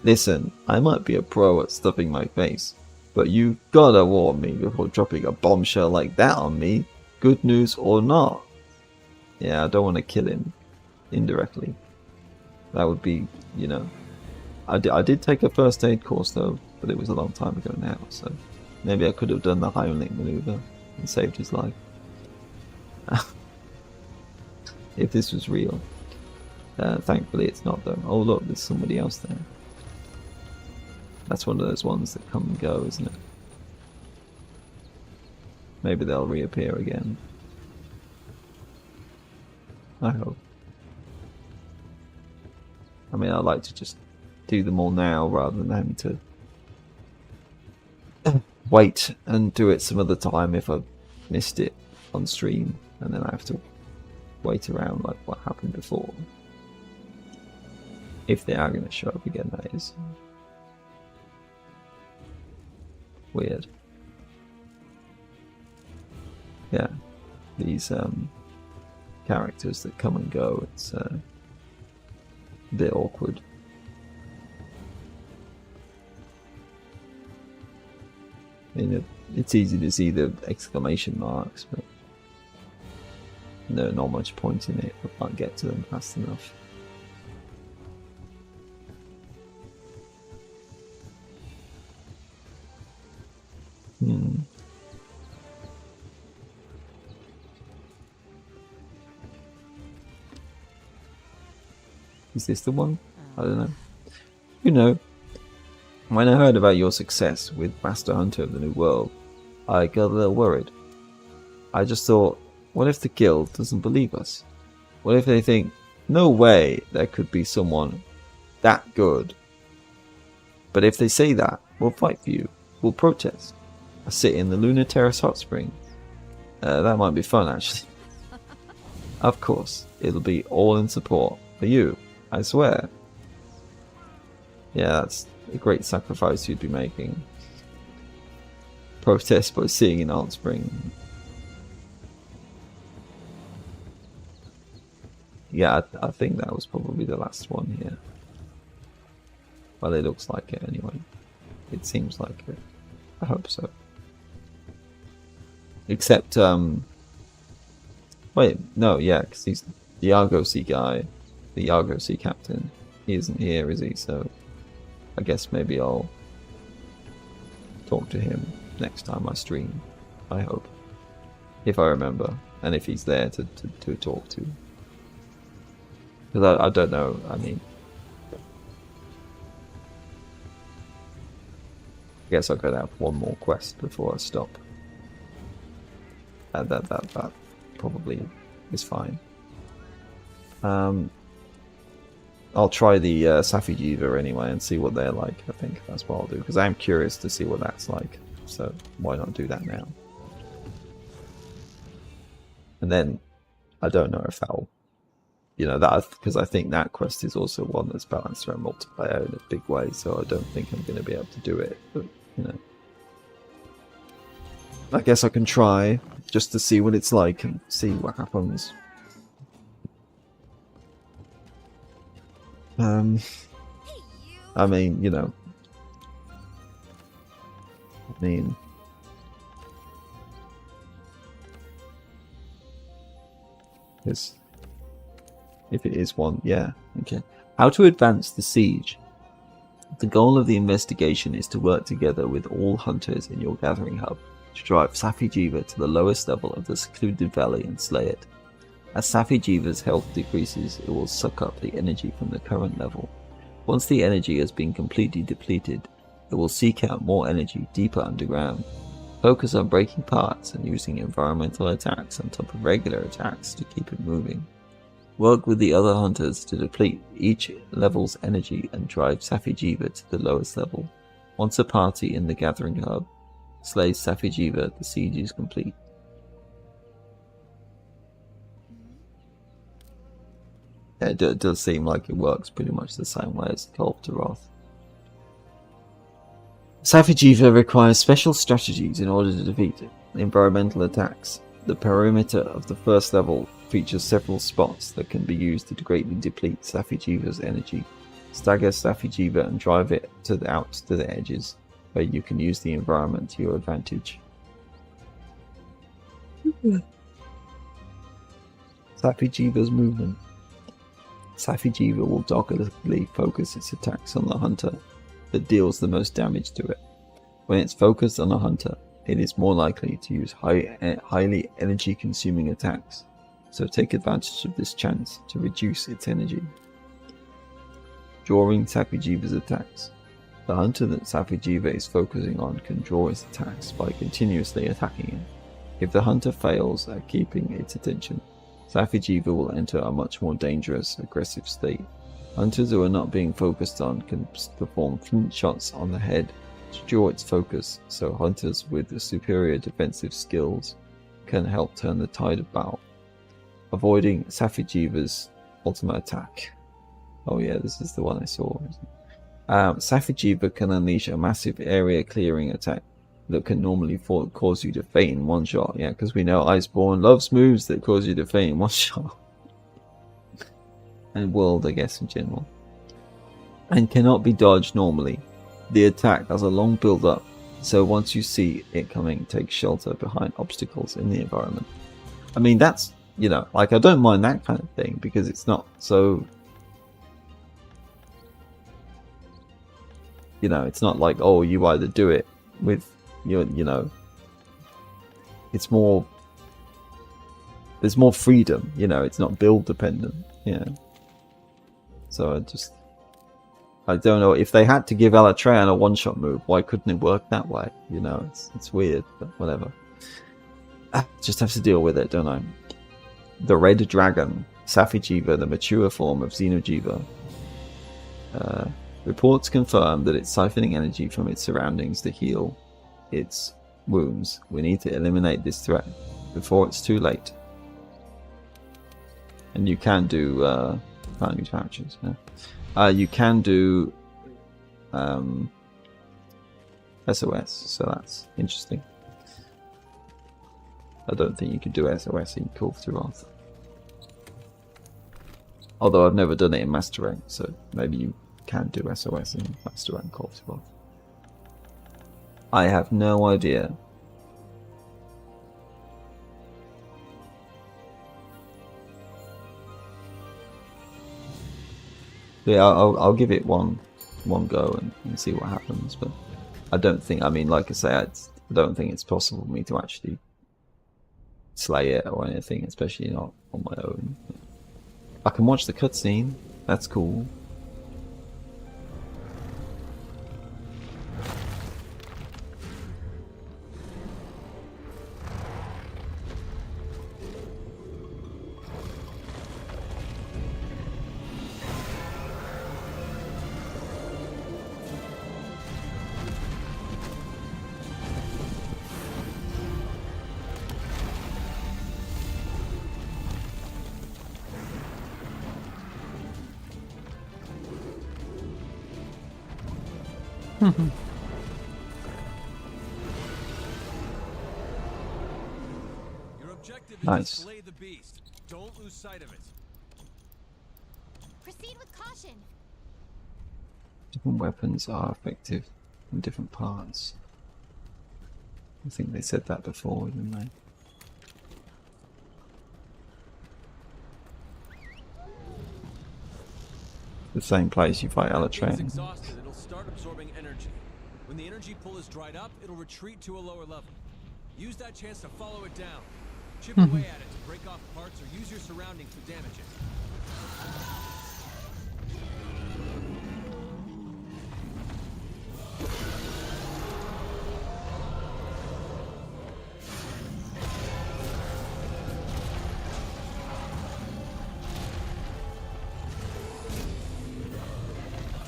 S1: Listen, I might be a pro at stuffing my face, but you gotta warn me before dropping a bombshell like that on me. good news or not. Yeah, I don't want to kill him indirectly. That would be, you know. I did take a first aid course though, but it was a long time ago now, so maybe I could have done the Heimlich maneuver and saved his life. If this was real. Thankfully it's not though. Oh look, there's somebody else there. That's one of those ones that come and go, isn't it? Maybe they'll reappear again. I hope. I mean, I'd like to just do them all now rather than having to wait and do it some other time if I missed it on stream, and then I have to wait around like what happened before. If they are going to show up again, that is. Weird. Yeah, these characters that come and go, it's a bit awkward. I mean, it's easy to see the exclamation marks, but there's not much point in it. I can't get to them fast enough. Is this the one? I don't know. You know, when I heard about your success with Master Hunter of the New World, I got a little worried. I just thought, what if the guild doesn't believe us? What if they think, no way there could be someone that good? But if they say that, we'll fight for you. We'll protest. I'll sit in the Lunar Terrace hot spring. That might be fun, actually. Of course, it'll be all in support for you, I swear. Yeah, that's a great sacrifice you'd be making. Protest by sitting in hot spring. Yeah, I think that was probably the last one here. Well, it looks like it anyway. It seems like it. I hope so. Except, wait, no, yeah, because he's the Argosy guy, the Argosy captain. He isn't here, is he? So I guess maybe I'll talk to him next time I stream. I hope. If I remember. And if he's there to talk to. Because I don't know, I mean, I guess I've got to have one more quest before I stop. That probably is fine. I'll try the Safi'jiiva anyway and see what they're like. I think that's what I'll do, because I'm curious to see what that's like. So why not do that now? And then I don't know if that'll, you know, that, because I think that quest is also one that's balanced around multiplayer in a big way. So I don't think I'm going to be able to do it. But you know, I guess I can try just to see what it's like and see what happens. I mean, you know, because if it is one, yeah, okay. How to advance the siege. The goal of the investigation is to work together with all hunters in your gathering hub to drive Safi'jiiva to the lowest level of the secluded valley and slay it. As Safi'jiiva's health decreases, it will suck up the energy from the current level. Once the energy has been completely depleted, it will seek out more energy deeper underground. Focus on breaking parts and using environmental attacks on top of regular attacks to keep it moving. Work with the other hunters to deplete each level's energy and drive Safi'jiiva to the lowest level. Once a party in the gathering hub slays Safi'jiiva, the siege is complete. Yeah, it does seem like it works pretty much the same way as Call to Wrath. Safi'jiiva requires special strategies in order to defeat environmental attacks. The perimeter of the first level features several spots that can be used to greatly deplete Safi'jiiva's energy. Stagger Safi'jiiva and drive it out to the edges, where you can use the environment to your advantage. Safijiva's movement. Safijiva will doggedly focus its attacks on the hunter that deals the most damage to it. When it's focused on a hunter, it is more likely to use highly energy-consuming attacks, so take advantage of this chance to reduce its energy. Drawing Safijiva's attacks. The hunter that Safijiva is focusing on can draw its attacks by continuously attacking it. If the hunter fails at keeping its attention, Safijiva will enter a much more dangerous, aggressive state. Hunters who are not being focused on can perform flint shots on the head to draw its focus, so hunters with superior defensive skills can help turn the tide of battle. Avoiding Safijiva's ultimate attack. Oh yeah, this is the one I saw. Safijiva can unleash a massive area clearing attack that can normally cause you to faint in one shot. Yeah, because we know Iceborne loves moves that cause you to faint in one shot. And world, I guess, in general. And cannot be dodged normally. The attack has a long build up, so once you see it coming, take shelter behind obstacles in the environment. I mean, that's, you know, like, I don't mind that kind of thing, because it's not so, you know, it's not like, oh, you either do it with your, you know, it's more, there's more freedom, you know, it's not build dependent, yeah. So I don't know, if they had to give Alatreon a one-shot move, why couldn't it work that way? You know, it's weird, but whatever. Just have to deal with it, don't I? The Red Dragon, Safijiva, the mature form of Xenojiva. Reports confirm that it's siphoning energy from its surroundings to heal its wounds. We need to eliminate this threat before it's too late. And you can do value pouches. Yeah. You can do SOS, so that's interesting. I don't think you can do SOS in Call of Wrath. Although I've never done it in Master Rank, so maybe you can do SOS in Master Rank Call of Wrath. I have no idea. Yeah, I'll give it one go and see what happens, but I don't think, I mean, like I say, I don't think it's possible for me to actually slay it or anything, especially not on my own. I can watch the cutscene, that's cool.
S2: Your objective is
S1: Nice.
S2: to slay the beast. Don't lose sight of it.
S3: Proceed with caution.
S1: Different weapons are effective in different parts. I think they said that before, didn't they? The same place you fight
S2: When it's
S1: Alatreon.
S2: exhausted, it'll start absorbing energy. When the energy pool is dried up, it'll retreat to a lower level. Use that chance to follow it down. Chip away at it to break off parts or use your surroundings to damage it.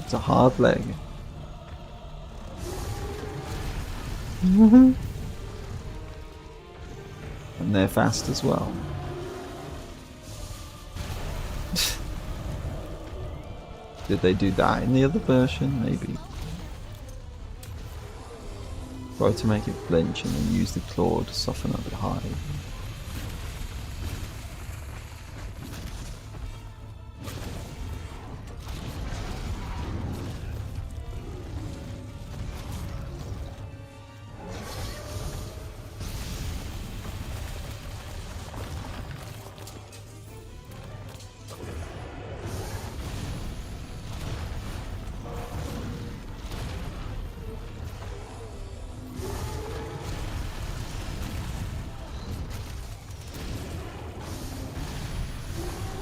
S1: It's a hard leg. And they're fast as well. Did they do that in the other version? Maybe. Try to make it flinch and then use the claw to soften up the hide.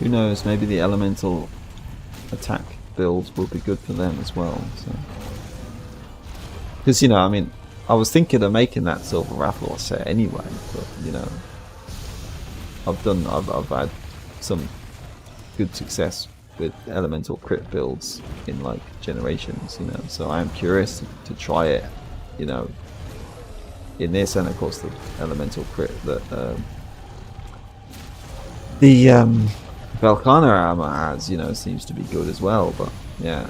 S1: Who knows? Maybe the elemental attack builds will be good for them as well. So, because I mean, I was thinking of making that Silver Rathalos set anyway, but I've had some good success with elemental crit builds in like generations, so I am curious to try it, in this, and of course the elemental crit that the Velkhana armor has, seems to be good as well, but yeah.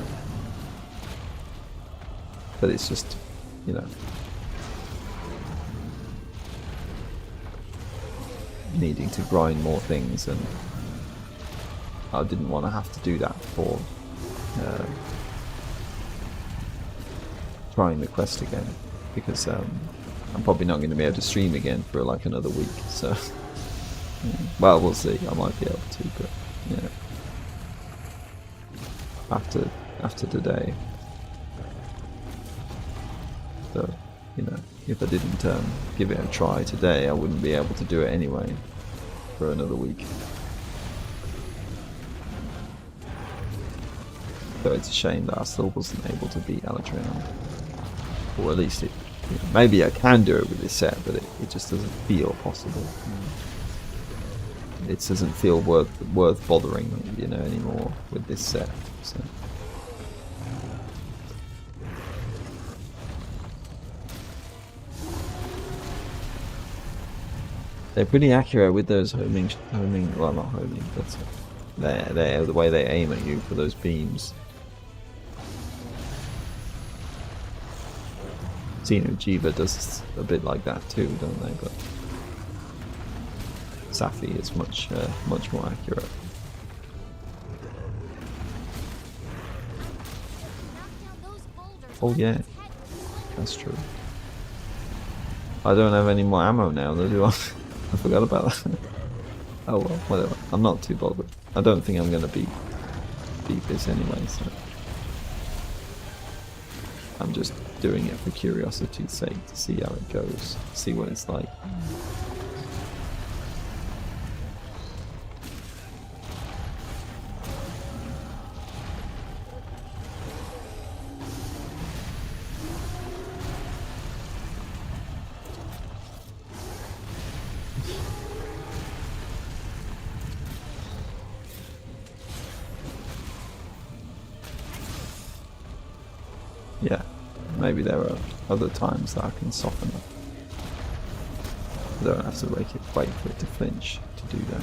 S1: But it's just, needing to grind more things, and I didn't want to have to do that for trying the quest again, because I'm probably not going to be able to stream again for like another week, so yeah. Well, we'll see. I might be able to, but yeah, after today. So if I didn't give it a try today, I wouldn't be able to do it anyway for another week. So it's a shame that I still wasn't able to beat Alatreon, or at least it. Maybe I can do it with this set, but it just doesn't feel possible. It doesn't feel worth bothering, anymore with this set. So. They're pretty accurate with those homing. Well, not homing, but they're the way they aim at you for those beams. Jiva does a bit like that too, don't they? But Safi is much more accurate. Oh yeah, that's true. I don't have any more ammo now, though, do I? I forgot about that. Oh well, whatever. I'm not too bothered. I don't think I'm gonna beat this anyway, so I'm just doing it for curiosity's sake, to see how it goes, see what it's like. Yeah, maybe there are other times that I can soften it. I don't have to wait for it to flinch to do that.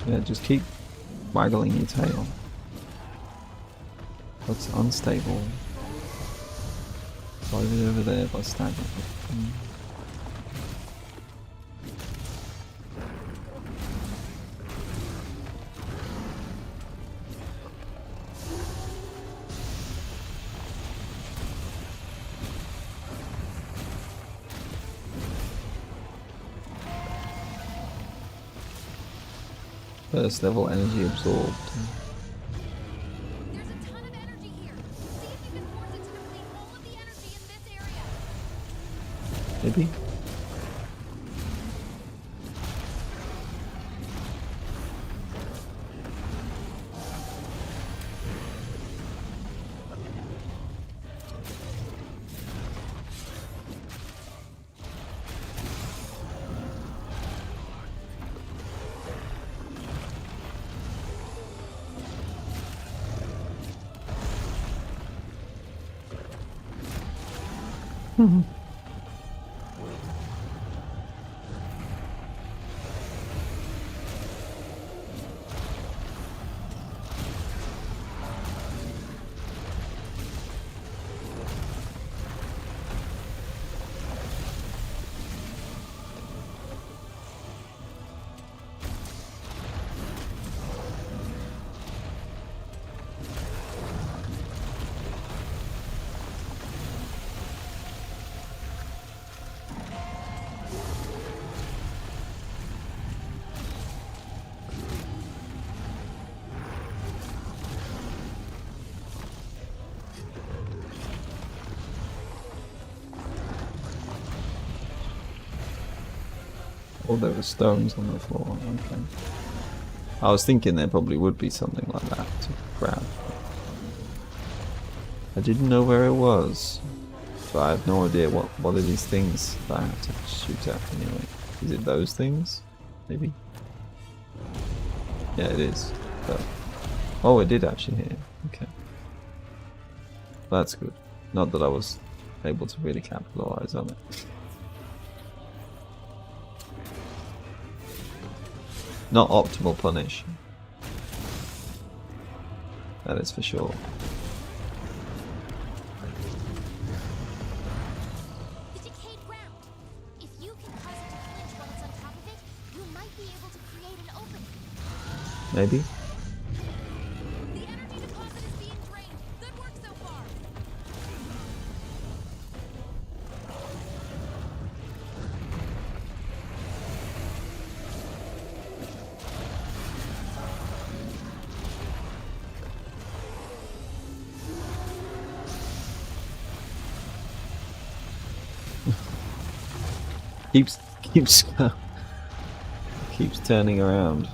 S1: Yeah, just keep waggling your tail. That's unstable. Slide it over there by stabbing it. First level energy absorbed.
S3: There's a ton of energy here. See if you can force it to deplete all of the energy in this area.
S1: Maybe? Oh, there were stones on the floor. Okay. I was thinking there probably would be something like that to grab. I didn't know where it was, but I have no idea what are these things that I have to shoot at anyway. Is it those things? Maybe? Yeah, it is. But, oh, it did actually hit. Okay. That's good. Not that I was able to really capitalize on it. Not optimal punish. That is for sure.
S3: The decayed ground. If you can cause it to flinch while it's on top of it, you might be able to create an opening.
S1: Maybe?
S4: The energy deposit is being drained. Good work so far.
S1: Keeps turning around.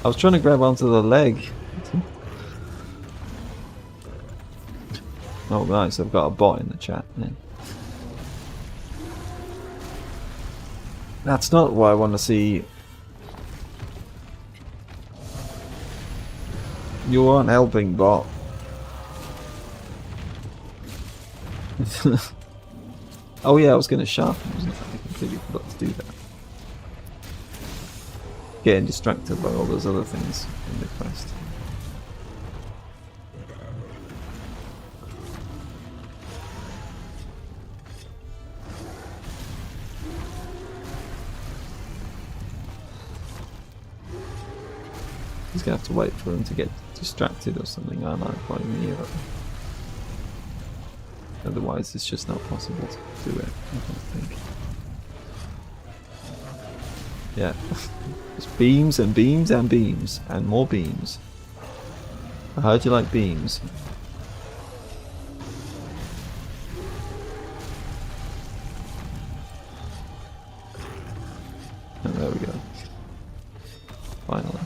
S1: I was trying to grab onto the leg. Oh nice, I've got a bot in the chat. Yeah. That's not what I want to see. You aren't helping, bot. Oh yeah, I was going to sharpen, wasn't I? I completely forgot to do that. Getting distracted by all those other things in the quest. He's gonna have to wait for him to get distracted or something, aren't I? By me, otherwise, it's just not possible to do it. I don't think. Yeah, just beams and beams and beams and more beams. I heard you like beams. And there we go. Finally.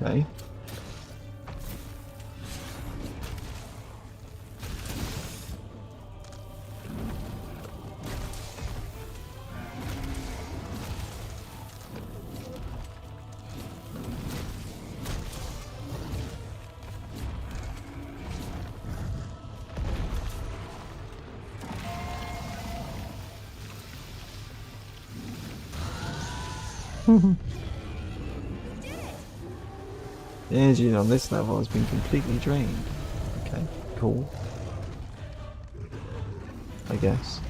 S1: Okay. The energy on this level has been completely drained. Okay, cool. I guess.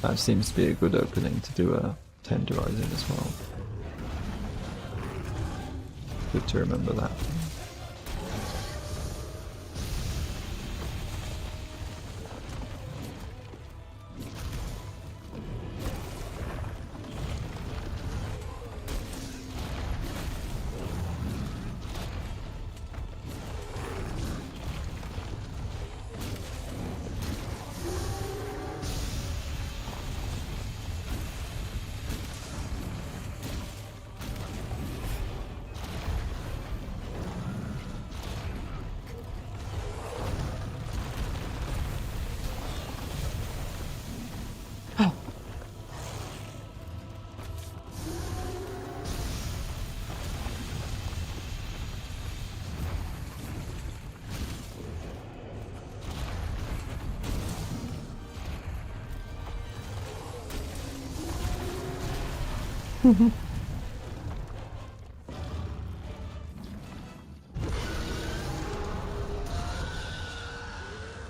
S1: That seems to be a good opening to do a tenderizing as well. Good to remember that.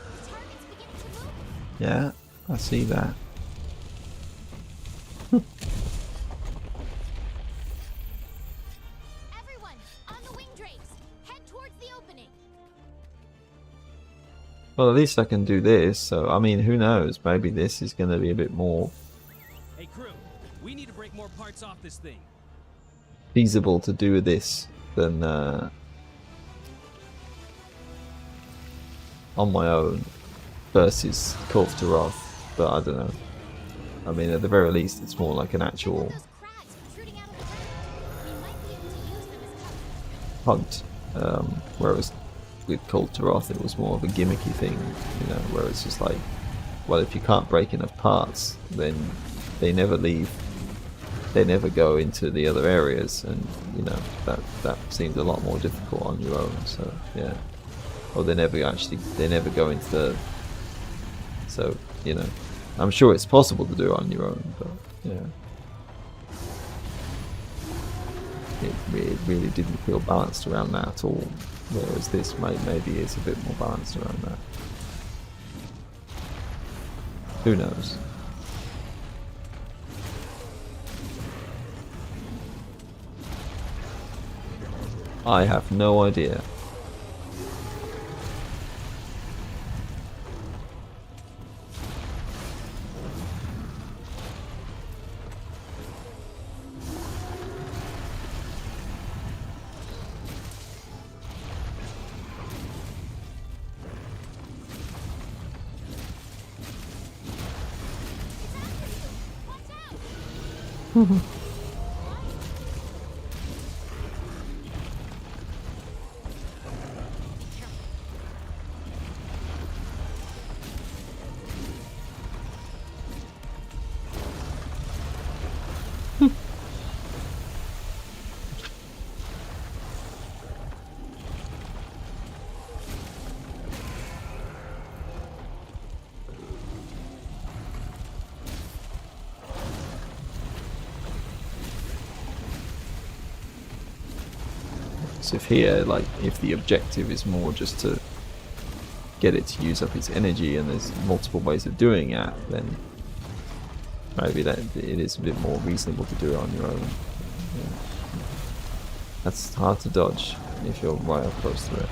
S3: The target's beginning to move.
S1: Yeah, I see that.
S3: Everyone, on the wing drapes. Head towards the opening.
S1: Well, at least I can do this, so I mean, who knows? Maybe this is going to be a bit more
S2: Hey crew, we need to break more parts off this thing.
S1: feasible to do with this than on my own versus Call to Wrath, but I don't know. I mean, at the very least, it's more like an actual
S3: Those crags protruding out of the ground. We might be able to use them as cover.
S1: hunt, whereas with Call to Wrath it was more of a gimmicky thing, you know, where it's just like, well, if you can't break enough parts, then they never leave, they never go into the other areas, and you know, that seemed a lot more difficult on your own, so yeah. Or they never go into the, so, you know, I'm sure it's possible to do it on your own, but yeah. It really didn't feel balanced around that at all, whereas this maybe is a bit more balanced around that. Who knows? I have no idea.
S3: Watch out!
S1: So if here, like, if the objective is more just to get it to use up its energy, and there's multiple ways of doing that, then maybe that it is a bit more reasonable to do it on your own. Yeah. That's hard to dodge if you're right up close to it.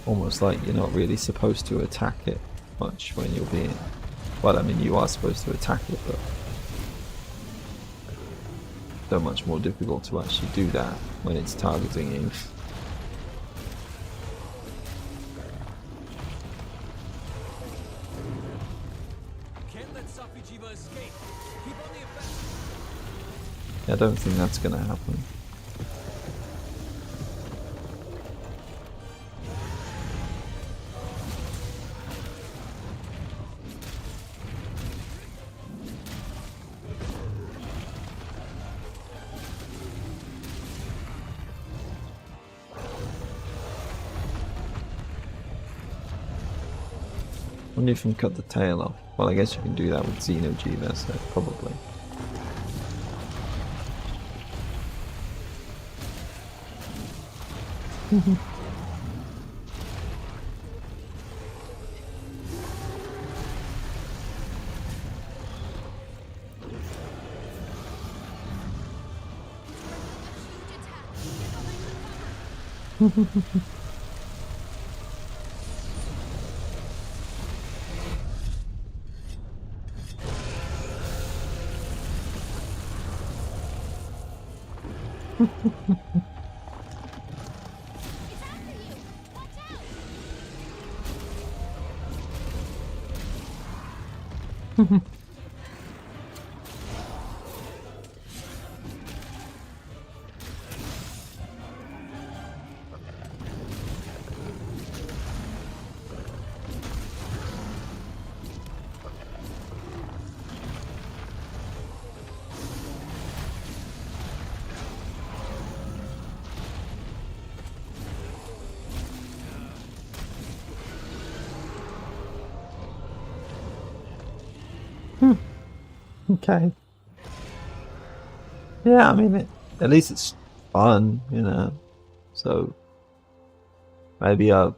S1: Almost like you're not really supposed to attack it much when you're being... Well, I mean, you are supposed to attack it, but so much more difficult to actually do that when it's targeting you.
S2: Can't let Safijiva escape. Keep on the offensive.
S1: I don't think that's going to happen. I wonder if you can cut the tail off. Well, I guess you can do that with Xenojiva, so probably. Okay. Yeah, I mean, at least it's fun, you know. So maybe a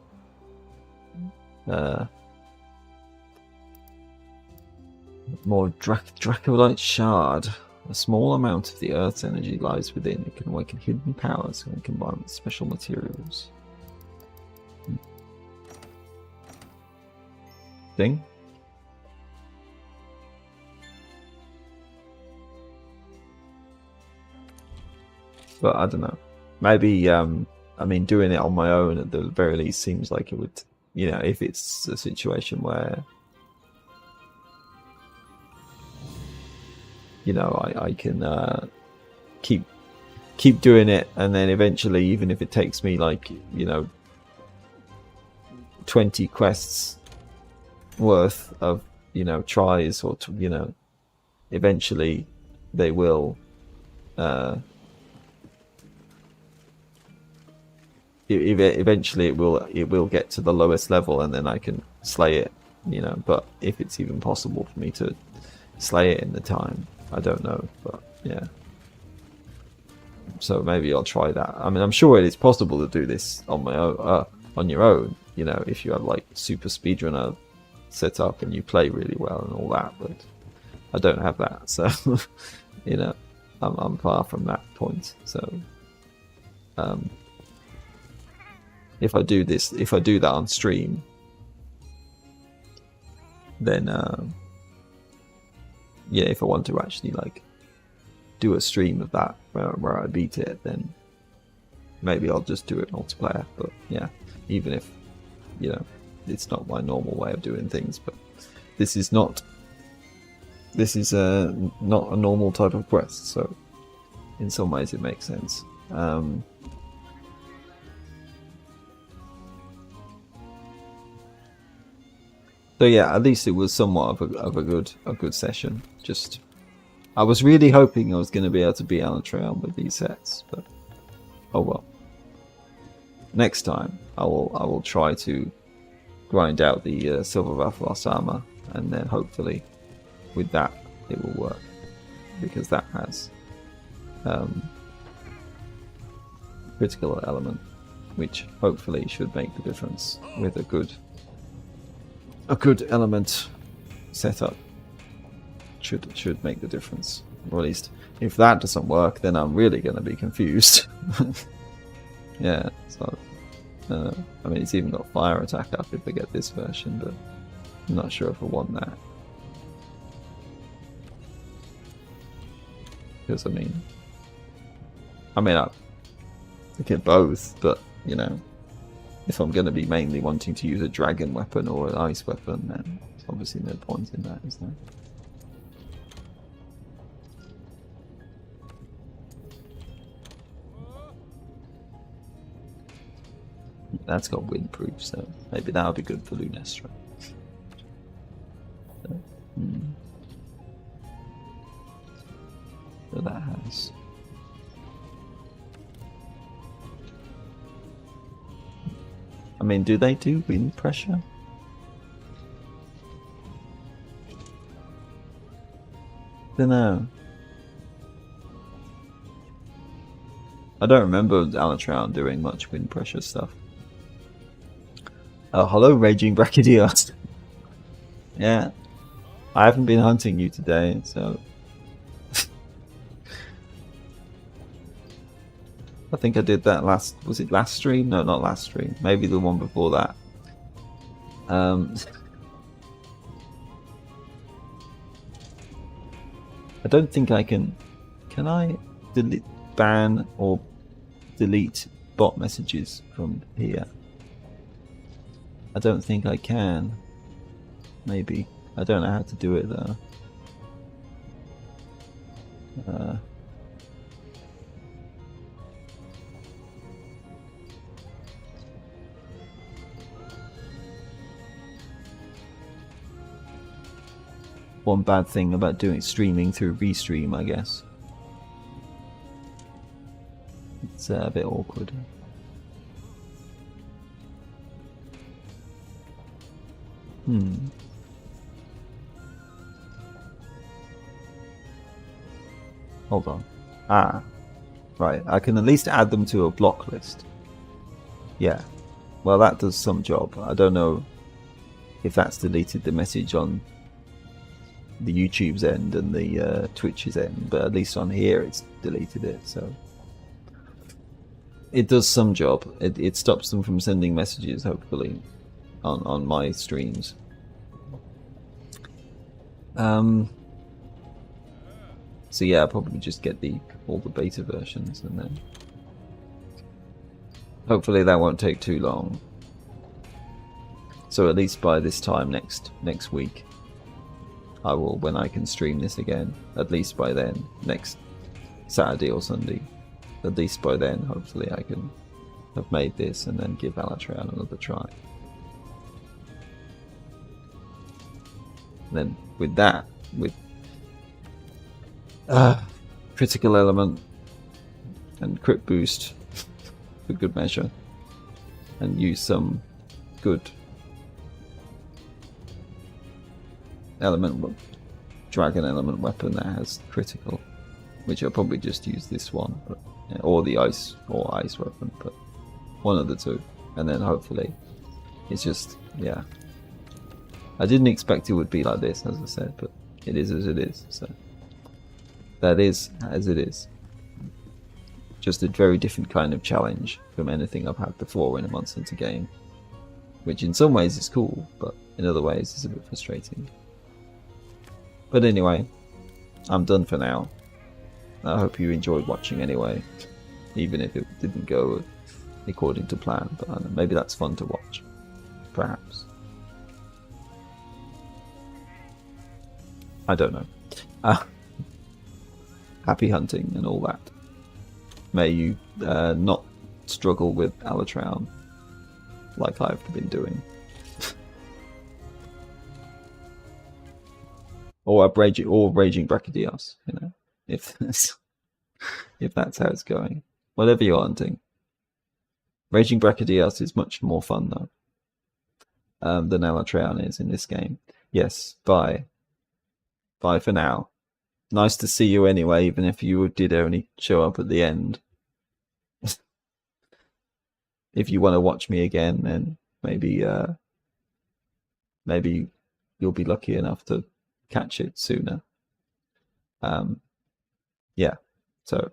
S1: more Dracolite shard. A small amount of the Earth's energy lies within. It can awaken hidden powers when combined with special materials. Thing. But I don't know. Maybe, I mean, doing it on my own at the very least seems like it would, you know, if it's a situation where, you know, I can keep doing it, and then eventually, even if it takes me like, you know, 20 quests worth of, you know, tries, or you know, eventually they will eventually it will get to the lowest level, and then I can slay it, you know. But if it's even possible for me to slay it in the time, I don't know. But yeah, so maybe I'll try that. I mean, I'm sure it is possible to do this on my own, on your own, you know, if you have like super speedrunner set up and you play really well and all that. But I don't have that, so you know, I'm far from that point. So if I do that on stream, then yeah, if I want to actually like do a stream of that where I beat it, then maybe I'll just do it multiplayer. But yeah, even if, you know, it's not my normal way of doing things, but this is not a normal type of quest, so in some ways it makes sense. So yeah, at least it was somewhat of a good session. Just, I was really hoping I was going to be able to beat Alatreon with these sets, but oh well. Next time I will try to grind out the Silver Bathloss armor, and then hopefully with that it will work, because that has critical element, which hopefully should make the difference with a good element setup. should make the difference. Or at least, if that doesn't work, then I'm really going to be confused. Yeah, so I mean, it's even got fire attack up if they get this version, but I'm not sure if I want that. Because I mean, I get both, but you know, if I'm going to be mainly wanting to use a dragon weapon or an ice weapon, then there's obviously no point in that, is there? That's got windproof, so maybe that'll be good for Lunestra. So, so that has. I mean, do they do wind pressure? Dunno. I don't remember Alatreon doing much wind pressure stuff. Oh, hello, Raging Brachydios. Yeah, I haven't been hunting you today, so I think I did that last. Was it last stream? No, not last stream. Maybe the one before that. I don't think I can. Can I ban or delete bot messages from here? I don't think I can. Maybe. I don't know how to do it though. One bad thing about doing streaming through Restream, I guess. It's a bit awkward. Hold on. Right. I can at least add them to a block list. Yeah. Well, that does some job. I don't know if that's deleted the message on the YouTube's end and the Twitch's end, but at least on here it's deleted it, so it does some job. It stops them from sending messages, hopefully, on my streams. So yeah, I'll probably just get all the beta versions, and then hopefully that won't take too long. So at least by this time next week, I will, when I can stream this again, at least by then, next Saturday or Sunday, at least by then, hopefully I can have made this and then give Alatreon another try. And then with that, with critical element and crit boost for good measure, and use some good dragon element weapon that has critical, which I'll probably just use this one, but, or the ice weapon, but one of the two, and then hopefully it's just, yeah. I didn't expect it would be like this, as I said, but it is as it is, so that is as it is. Just a very different kind of challenge from anything I've had before in a Monster Hunter game, which in some ways is cool, but in other ways is a bit frustrating. But anyway, I'm done for now. I hope you enjoyed watching anyway, even if it didn't go according to plan, but I don't know, maybe that's fun to watch, perhaps. I don't know. Happy hunting and all that. May you not struggle with Alatreon like I've been doing. or raging Brachydios, you know, if that's how it's going. Whatever you're hunting. Raging Brachydios is much more fun though than Alatreon is in this game. Yes, bye. Bye for now. Nice to see you anyway, even if you did only show up at the end. If you want to watch me again, then maybe you'll be lucky enough to catch it sooner. Yeah. So